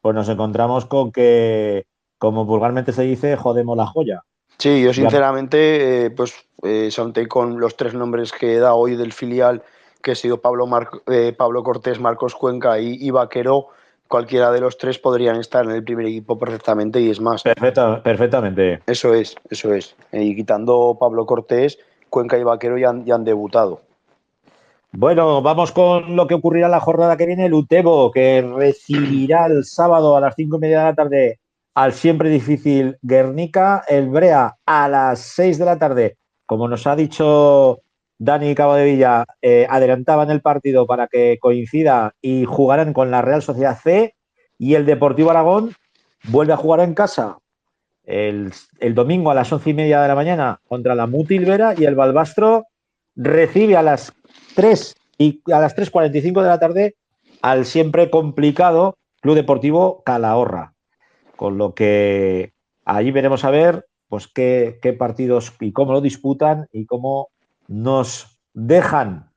pues nos encontramos con que, como vulgarmente se dice, jodemos la joya.
Sí, yo
Ya,
sinceramente, solté con los 3 nombres que he dado hoy del filial, que ha sido Pablo Cortés, Marcos Cuenca y Vaquero. Cualquiera de los 3 podrían estar en el primer equipo perfectamente, y es más,
perfectamente.
eso es, eso es. Y quitando Pablo Cortés, Cuenca y Vaquero ya han debutado.
Bueno, vamos con lo que ocurrirá la jornada que viene. El Utebo, que recibirá el sábado a las 5:30 de la tarde al siempre difícil Guernica. El Brea a las 6 de la tarde, como nos ha dicho Dani Cabo de Villa, adelantaban el partido para que coincida y jugarán con la Real Sociedad C. Y el Deportivo Aragón vuelve a jugar en casa el domingo a las 11:30 de la mañana contra la Mutilvera, y el Balbastro recibe a las 3:45 de la tarde al siempre complicado Club Deportivo Calahorra. Con lo que allí veremos a ver pues qué partidos y cómo lo disputan y cómo nos dejan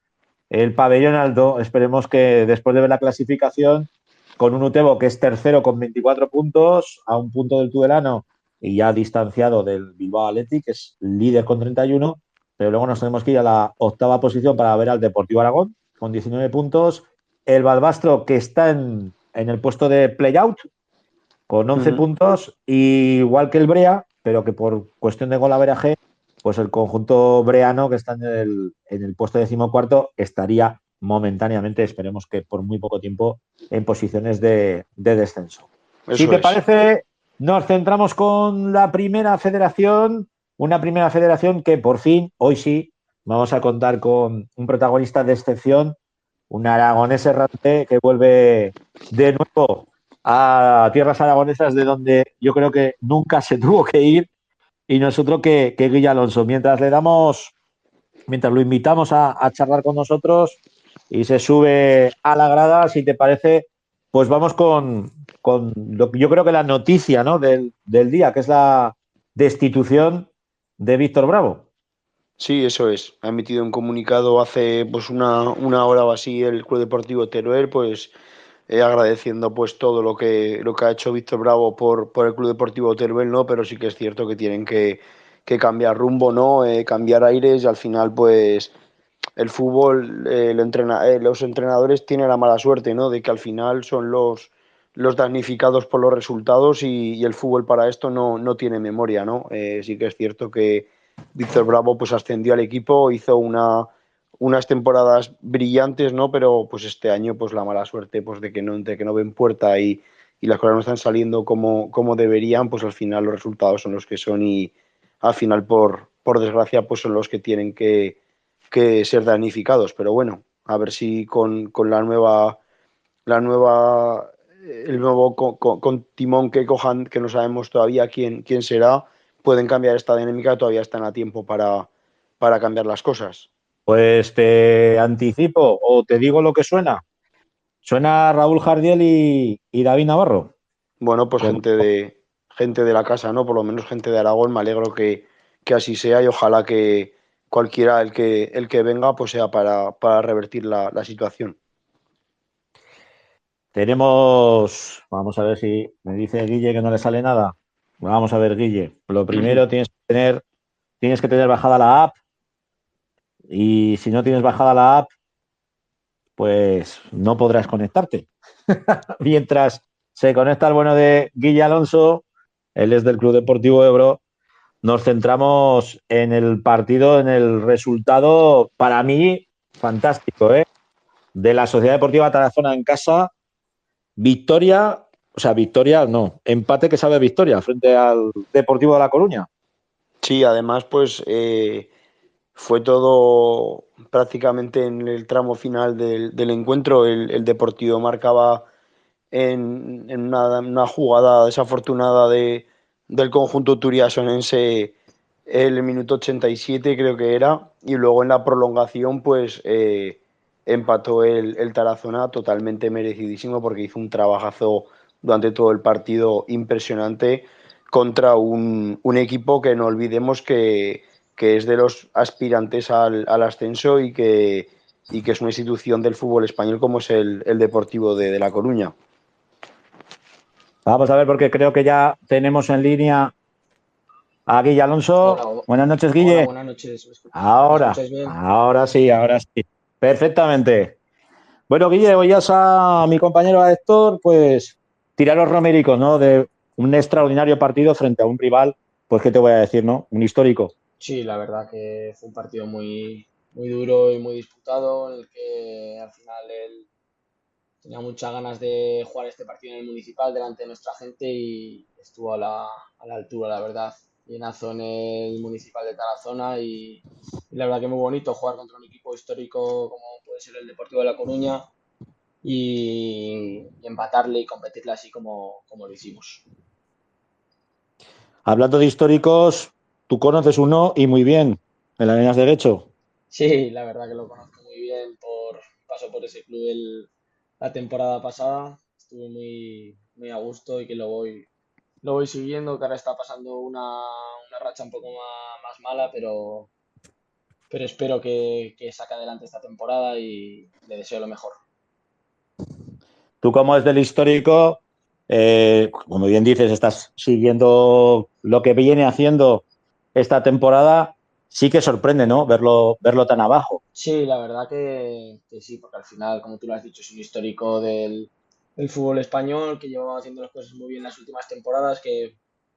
el pabellón alto. Esperemos que después de ver la clasificación, con un Utebo que es tercero con 24 puntos, a un punto del Tudelano y ya distanciado del Bilbao Athletic, que es líder con 31, pero luego nos tenemos que ir a la octava posición para ver al Deportivo Aragón con 19 puntos, el Balbastro, que está en el puesto de play-out con 11 puntos, igual que el Brea, pero que por cuestión de golaveraje pues el conjunto breano, que está en el puesto 14º, estaría momentáneamente, esperemos que por muy poco tiempo, en posiciones de descenso. Si
Eso
te
es.
parece, nos centramos con la primera federación, una primera federación que por fin, hoy sí, vamos a contar con un protagonista de excepción, un aragonés errante que vuelve de nuevo a tierras aragonesas de donde yo creo que nunca se tuvo que ir, y nosotros que Guille Alonso. Mientras lo invitamos a charlar con nosotros y se sube a la grada, si te parece, pues vamos con lo que yo creo que la noticia, ¿no?, del día, que es la destitución de Víctor Bravo.
Sí, eso es. Ha emitido un comunicado hace pues una hora o así el Club Deportivo Teruel, pues agradeciendo pues todo lo que ha hecho Víctor Bravo por el Club Deportivo Teruel, ¿no? Pero sí que es cierto que tienen que cambiar rumbo, ¿no? Cambiar aires, y al final pues el fútbol, los entrenadores tienen la mala suerte, ¿no?, de que al final son los damnificados por los resultados, y el fútbol para esto no tiene memoria, ¿no? Sí que es cierto que Víctor Bravo pues ascendió al equipo, hizo unas temporadas brillantes, ¿no? Pero pues este año pues la mala suerte pues de que no ven puerta, y las cosas no están saliendo como deberían, pues al final los resultados son los que son, y al final por desgracia pues son los que tienen que ser damnificados. Pero bueno, a ver si con el nuevo con timón que cojan, que no sabemos todavía quién será, pueden cambiar esta dinámica. Todavía están a tiempo para cambiar las cosas.
Pues te anticipo o te digo lo que suena. Suena Raúl Jardiel y David Navarro.
Bueno, pues
Como-
gente de la casa, ¿no? Por lo menos gente de Aragón. Me alegro que así sea, y ojalá que cualquiera el que venga pues sea para revertir la situación.
Vamos a ver si me dice Guille que no le sale nada. Vamos a ver, Guille. Lo primero tienes que tener bajada la app, y si no tienes bajada la app, pues no podrás conectarte. Mientras se conecta el bueno de Guille Alonso, él es del Club Deportivo Ebro, nos centramos en el partido, en el resultado, para mí, fantástico, ¿eh?, de la Sociedad Deportiva Tarazona en casa. Victoria no, empate que sabe a victoria frente al Deportivo de La Coruña.
Sí, además, pues fue todo prácticamente en el tramo final del encuentro. El Deportivo marcaba en una jugada desafortunada del conjunto turiasonense el minuto 87, creo que era, y luego en la prolongación pues empató el Tarazona, totalmente merecidísimo, porque hizo un trabajazo durante todo el partido impresionante contra un equipo que no olvidemos que es de los aspirantes al ascenso, y que es una institución del fútbol español como es el Deportivo de La Coruña.
Vamos a ver, porque creo que ya tenemos en línea a Guille Alonso.
Hola,
Buenas noches,
hola,
Guille.
buenas noches. ¿Me
Ahora,
escucháis bien?
ahora sí, ahora sí. Perfectamente. Bueno, Guille, oías a mi compañero, a Héctor, pues tirar los romericos, ¿no?, de un extraordinario partido frente a un rival, pues qué te voy a decir, ¿no?, un histórico.
Sí, la verdad que fue un partido muy, muy duro y muy disputado, en el que al final él tenía muchas ganas de jugar este partido en el Municipal delante de nuestra gente, y estuvo a la altura, la verdad. Llenazo en el Municipal de Tarazona, y la verdad que muy bonito jugar contra un equipo histórico como puede ser el Deportivo de La Coruña, y empatarle y competirle así como lo hicimos.
Hablando de históricos, tú conoces uno y muy bien, el Arenas Derecho.
Sí, la verdad que lo conozco muy bien, paso por ese club la temporada pasada, estuve muy, muy a gusto, y que lo voy siguiendo, que ahora está pasando una racha un poco más mala, pero espero que saque adelante esta temporada, y le deseo lo mejor.
Tú, como es del histórico, como bien dices, estás siguiendo lo que viene haciendo esta temporada. Sí que sorprende, ¿no?, verlo tan abajo.
Sí, la verdad que sí, porque al final, como tú lo has dicho, es un histórico del fútbol español, que llevaba haciendo las cosas muy bien las últimas temporadas, que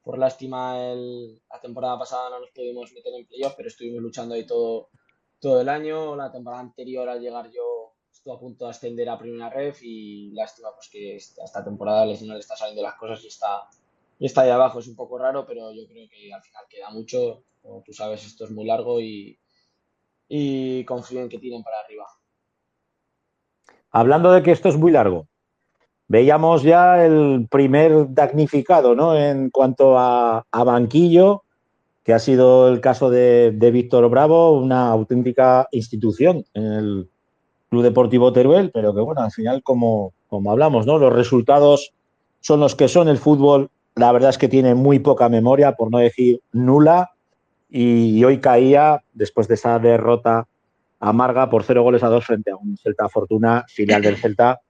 Por lástima, la temporada pasada no nos pudimos meter en playoff, pero estuvimos luchando ahí todo el año. La temporada anterior, al llegar yo, estuve a punto de ascender a Primera Ref y lástima pues que esta temporada no le está saliendo las cosas y está ahí abajo. Es un poco raro, pero yo creo que al final queda mucho. Como tú sabes, esto es muy largo y confío en que tiren para arriba.
Hablando de que esto es muy largo, veíamos ya el primer damnificado, ¿no? En cuanto a banquillo, que ha sido el caso de Víctor Bravo, una auténtica institución en el Club Deportivo Teruel, pero que bueno, al final, como hablamos, ¿no? Los resultados son los que son. El fútbol, la verdad es que tiene muy poca memoria, por no decir nula, y hoy caía, después de esa derrota amarga por 0-2 frente a un Celta Fortuna, filial del Celta,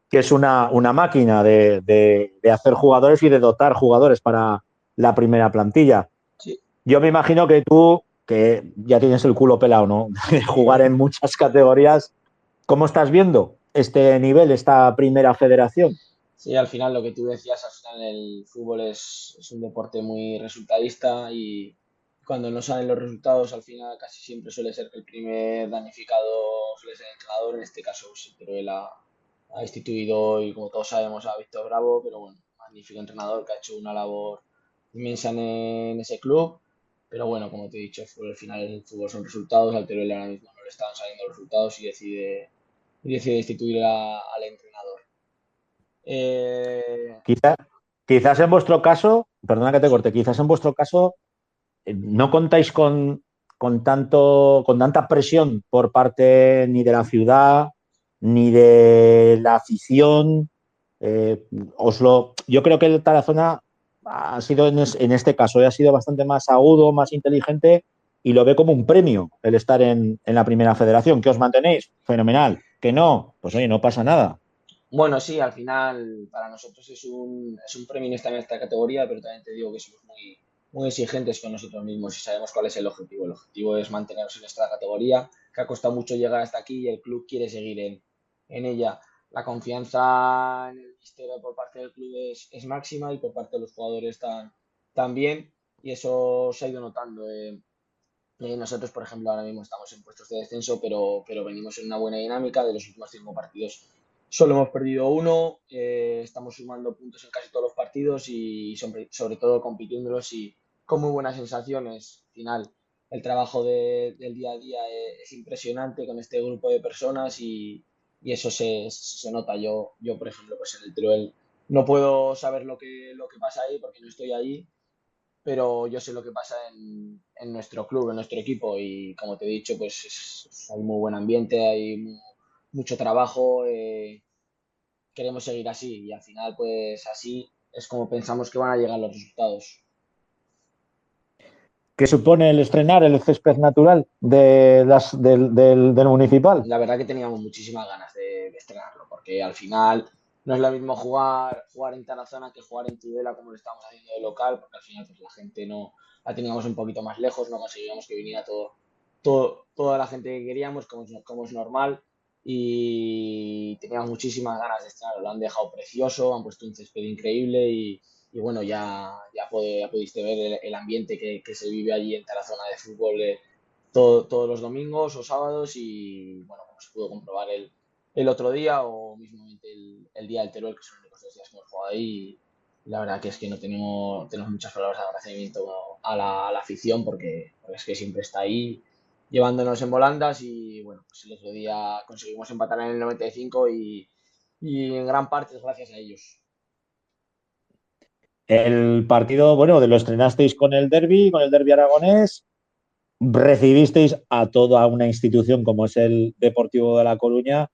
que es una máquina de hacer jugadores y de dotar jugadores para la primera plantilla.
Sí.
Yo me imagino que tú, que ya tienes el culo pelado, ¿no? De jugar en muchas categorías, ¿cómo estás viendo este nivel, esta primera federación?
Sí, al final lo que tú decías, al final el fútbol es un deporte muy resultadista y cuando no salen los resultados, al final casi siempre suele ser que el primer damnificado suele ser el entrenador. En este caso, sí, pero él ha instituido y como todos sabemos a Víctor Bravo, pero bueno, magnífico entrenador que ha hecho una labor inmensa en ese club. Pero bueno, como te he dicho, al final el fútbol son resultados, al Teruel ahora mismo no le están saliendo los resultados y decide instituir al entrenador. Eh,
Quizás en vuestro caso, perdona que te corte, quizás en vuestro caso no contáis con tanta presión por parte ni de la ciudad ni de la afición. Eh, yo creo que el Tarazona ha sido en este caso ha sido bastante más agudo, más inteligente y lo ve como un premio el estar en la primera federación. ¿Que os mantenéis? Fenomenal. ¿Que no? Pues oye, no pasa nada.
Bueno, sí, al final para nosotros es un premio estar en esta categoría, pero también te digo que somos muy exigentes con nosotros mismos y sabemos cuál es el objetivo. El objetivo es mantenernos en esta categoría, que ha costado mucho llegar hasta aquí y el club quiere seguir en ella. La confianza en el misterio por parte del club es máxima y por parte de los jugadores también, y eso se ha ido notando. Nosotros, por ejemplo, ahora mismo estamos en puestos de descenso, pero venimos en una buena dinámica. De los últimos 5 partidos solo hemos perdido uno, estamos sumando puntos en casi todos los partidos y sobre todo compitiéndolos y con muy buenas sensaciones. Al final, el trabajo del día a día es impresionante con este grupo de personas y eso se nota. Yo, por ejemplo, pues en el Teruel no puedo saber lo que pasa ahí porque no estoy ahí, pero yo sé lo que pasa en nuestro club, en nuestro equipo y como te he dicho, pues hay muy buen ambiente, hay mucho trabajo, queremos seguir así y al final pues así es como pensamos que van a llegar los resultados.
¿Qué supone el estrenar el césped natural del municipal?
La verdad que teníamos muchísimas ganas de estrenarlo porque al final no es lo mismo jugar en Tarazona que jugar en Tudela como lo estamos haciendo de local, porque al final pues la gente no la teníamos un poquito más lejos, no conseguíamos que viniera toda la gente que queríamos, como es normal, y teníamos muchísimas ganas de estrenarlo. Lo han dejado precioso, han puesto un césped increíble y bueno, ya pudiste ver el ambiente que se vive allí en Tarazona de fútbol todos los domingos o sábados y bueno, como se pudo comprobar el otro día o mismamente el día del Teruel, que son los únicos 2 días que hemos jugado ahí. Y la verdad que es que no tenemos muchas palabras de agradecimiento a la afición porque es que siempre está ahí llevándonos en volandas y bueno, pues el otro día conseguimos empatar en el 95 y en gran parte es gracias a ellos.
El partido, bueno, lo estrenasteis con el derbi aragonés, recibisteis a toda una institución como es el Deportivo de La Coruña,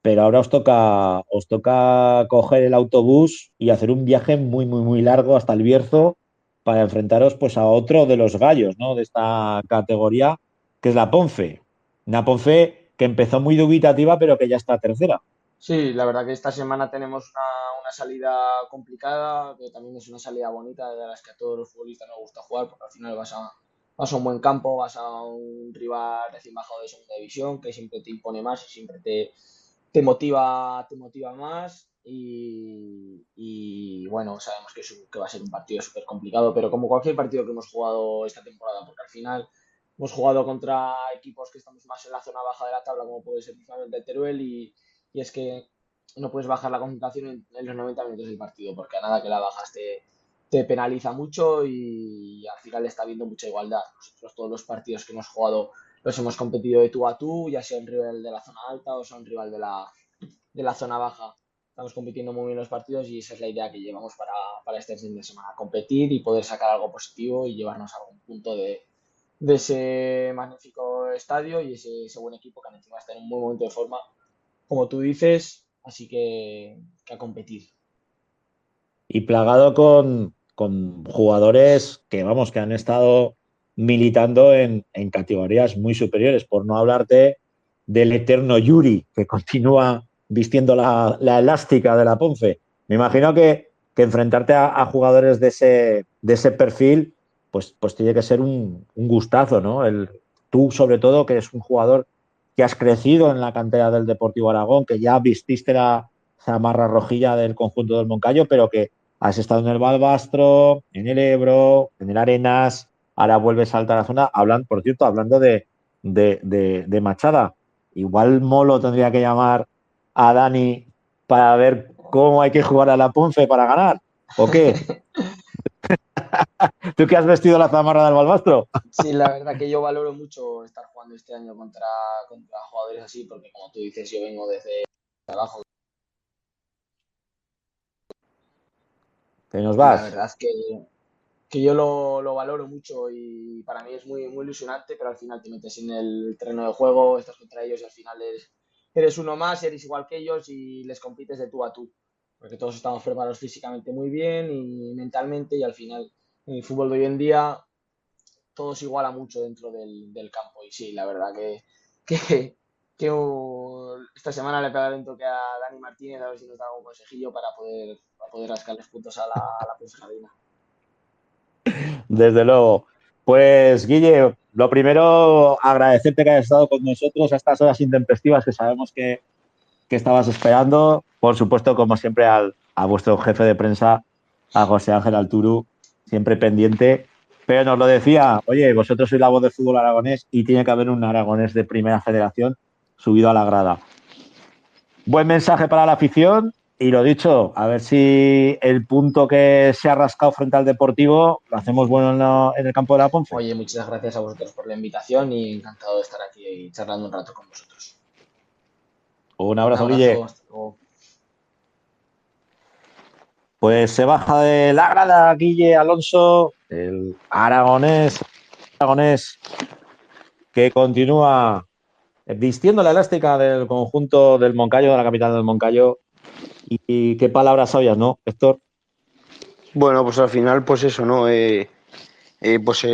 pero ahora os toca coger el autobús y hacer un viaje muy, muy, muy largo hasta el Bierzo para enfrentaros pues a otro de los gallos, ¿no? De esta categoría, que es la Ponfe. Una Ponfe que empezó muy dubitativa, pero que ya está tercera.
Sí, la verdad que esta semana tenemos una salida complicada, pero también es una salida bonita de las que a todos los futbolistas nos gusta jugar, porque al final vas a un buen campo, vas a un rival recién bajado de segunda división que siempre te impone más y siempre te motiva más. y bueno, sabemos que va a ser un partido súper complicado, pero como cualquier partido que hemos jugado esta temporada, porque al final hemos jugado contra equipos que estamos más en la zona baja de la tabla, como puede ser principalmente el Teruel, y es que no puedes bajar la concentración en los 90 minutos del partido, porque a nada que la bajas te penaliza mucho y al final está habiendo mucha igualdad. Nosotros todos los partidos que hemos jugado los hemos competido de tú a tú, ya sea un rival de la zona alta o sea un rival de la zona baja. Estamos compitiendo muy bien los partidos y esa es la idea que llevamos para este fin de semana, competir y poder sacar algo positivo y llevarnos a algún punto de ese magnífico estadio y ese buen equipo que encima está en un buen momento de forma, como tú dices, así que a competir.
Y plagado con jugadores que, vamos, que han estado militando en categorías muy superiores, por no hablarte del eterno Yuri, que continúa vistiendo la elástica de la Ponce. Me imagino que enfrentarte a jugadores de ese perfil, pues tiene que ser un gustazo, ¿no? Tú, sobre todo, que eres un jugador que has crecido en la cantera del Deportivo Aragón, que ya vististe la zamarra rojilla del conjunto del Moncayo, pero que has estado en el Balbastro, en el Ebro, en el Arenas, ahora vuelves a Tarazona. Por cierto, hablando de Machada, igual Molo tendría que llamar a Dani para ver cómo hay que jugar a la Ponce para ganar, ¿o qué? ¿Tú que has vestido la zamarra del Balbastro?
Sí, la verdad que yo valoro mucho estar jugando este año contra jugadores así, porque como tú dices, yo vengo desde abajo.
Que nos
Y la
vas.
verdad es que yo lo valoro mucho y para mí es muy ilusionante, pero al final te metes en el terreno de juego, estás contra ellos y al final eres uno más, eres igual que ellos y les compites de tú a tú. Porque todos estamos preparados físicamente muy bien y mentalmente y al final en el fútbol de hoy en día todo se iguala mucho dentro del campo. Y sí, la verdad que, esta semana le pegaré un toque a Dani Martínez a ver si nos da algún consejillo para poder rascarles puntos a la Ponferradina.
Desde luego. Pues, Guille, lo primero, agradecerte que hayas estado con nosotros a estas horas intempestivas que sabemos que estabas esperando. Por supuesto, como siempre, a vuestro jefe de prensa, a José Ángel Alturu, siempre pendiente. Pero nos lo decía, oye, vosotros sois la voz del fútbol aragonés y tiene que haber un aragonés de primera federación subido a la grada. Buen mensaje para la afición y lo dicho, a ver si el punto que se ha rascado frente al Deportivo lo hacemos bueno en el campo de la Ponce.
Oye, muchas gracias a vosotros por la invitación y encantado de estar aquí charlando un rato con vosotros.
Un
Un
abrazo,
abrazo,
Guille.
hasta luego.
Pues se baja de la grada Guille Alonso, el aragonés que continúa vistiendo la elástica del conjunto del Moncayo, de la capital del Moncayo. Y qué palabras sabias, ¿no, Héctor?
Bueno, pues al final, pues eso, ¿no? Pues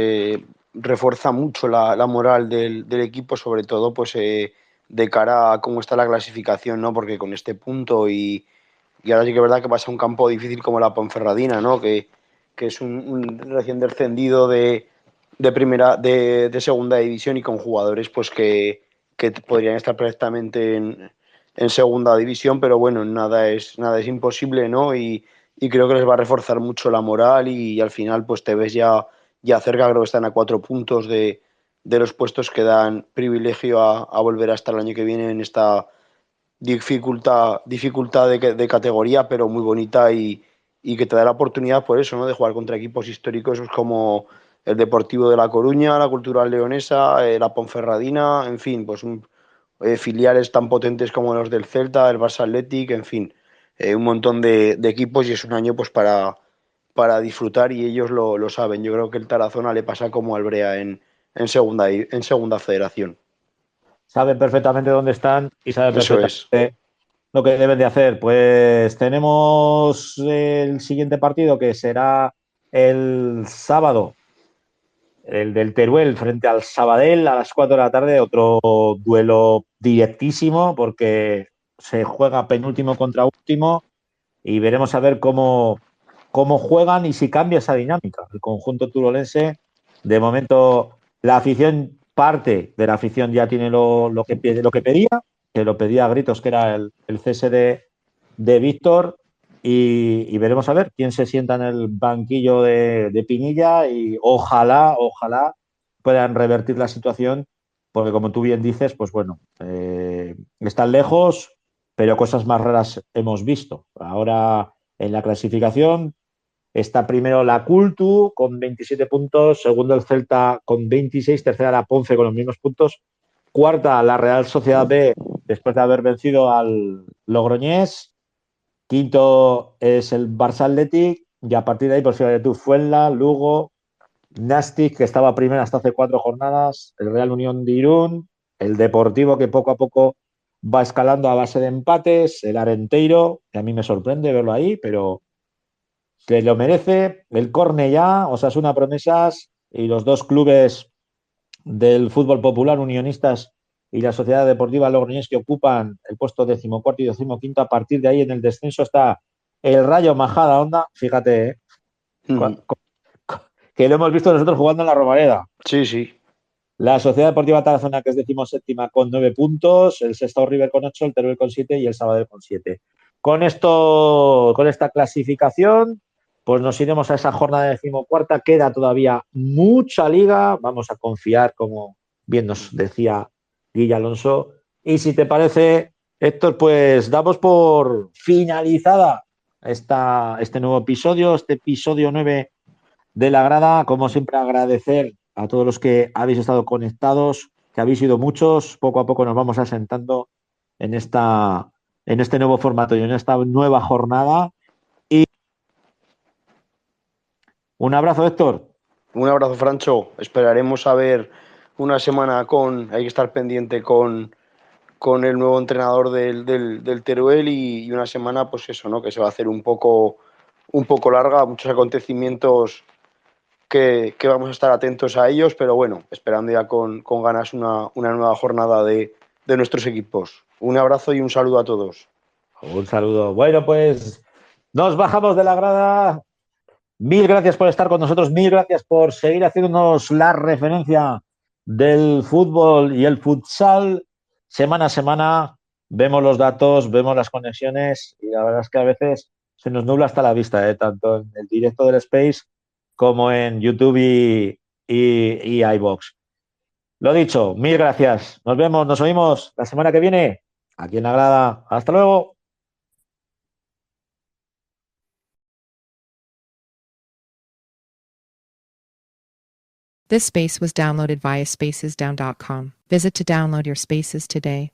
refuerza mucho la moral del equipo, sobre todo pues de cara a cómo está la clasificación, ¿no? Porque con este punto y ahora sí que es verdad que pasa un campo difícil como la Ponferradina, ¿no? Que es un recién descendido de segunda división y con jugadores pues que podrían estar perfectamente en segunda división, pero bueno, nada es imposible, ¿no? Y creo que les va a reforzar mucho la moral y al final pues te ves ya cerca, creo que están a 4 puntos de los puestos que dan privilegio a volver hasta el año que viene en esta dificultad de categoría, pero muy bonita y que te da la oportunidad por eso, ¿no? De jugar contra equipos históricos como el Deportivo de La Coruña, la Cultural Leonesa, la Ponferradina, en fin, pues filiales tan potentes como los del Celta, el Barça Athletic, en fin, un montón de equipos y es un año pues para disfrutar y ellos lo saben. Yo creo que el Tarazona le pasa como al Brea en segunda federación.
Saben perfectamente dónde están y saben
Eso es.
perfectamente lo que deben de hacer. Pues tenemos el siguiente partido que será el sábado, el del Teruel frente al Sabadell a las 4 de la tarde, otro duelo directísimo porque se juega penúltimo contra último y veremos a ver cómo juegan y si cambia esa dinámica. El conjunto turolense, de momento, la afición, parte de la afición ya tiene lo que pedía, que lo pedía a gritos, que era el cese de Víctor y veremos a ver quién se sienta en el banquillo de Pinilla y ojalá puedan revertir la situación, porque como tú bien dices, pues bueno, están lejos, pero cosas más raras hemos visto. Ahora en la clasificación está primero la Cultu con 27 puntos, segundo el Celta con 26, tercera la Ponce con los mismos puntos, cuarta la Real Sociedad B después de haber vencido al Logroñés, quinto es el Barça Athletic y a partir de ahí, pues fíjate tú, Fuenla, Lugo, Nastic, que estaba primero hasta hace 4 jornadas, el Real Unión de Irún, el Deportivo, que poco a poco va escalando a base de empates, el Arenteiro, que a mí me sorprende verlo ahí, pero que lo merece, el Cornellá, Osasuna Promesas y los dos clubes del fútbol popular, Unionistas y la Sociedad Deportiva Logroñés, que ocupan el puesto 14º y 15º. A partir de ahí en el descenso está el Rayo Majadahonda, fíjate, que lo hemos visto nosotros jugando en la Romareda.
Sí, sí.
La Sociedad Deportiva Tarazona, que es 17ª con 9 puntos, el Sestao River con 8, el Teruel con 7 y el Sabadell con 7. Con esta clasificación, pues nos iremos a esa jornada 14ª. Queda todavía mucha liga. Vamos a confiar, como bien nos decía Guilla Alonso. Y si te parece, Héctor, pues damos por finalizada este nuevo episodio, este episodio 9 de la grada. Como siempre, agradecer a todos los que habéis estado conectados, que habéis sido muchos. Poco a poco nos vamos asentando en este nuevo formato y en esta nueva jornada. Y un abrazo, Héctor.
Un abrazo, Francho. Esperaremos a ver una semana hay que estar pendiente con el nuevo entrenador del Teruel y una semana, pues eso, ¿no? Que se va a hacer un poco larga, muchos acontecimientos que vamos a estar atentos a ellos, pero bueno, esperando ya con ganas una nueva jornada de nuestros equipos. Un abrazo y un saludo a todos.
Un saludo. Bueno, pues nos bajamos de la grada. Mil gracias por estar con nosotros, mil gracias por seguir haciéndonos la referencia del fútbol y el futsal. Semana a semana vemos los datos, vemos las conexiones y la verdad es que a veces se nos nubla hasta la vista, tanto en el directo del Space como en YouTube y iVoox. Lo dicho, mil gracias. Nos vemos, nos oímos la semana que viene aquí en la grada. Hasta luego.
This space was downloaded via spacesdown.com. Visit to download your spaces today.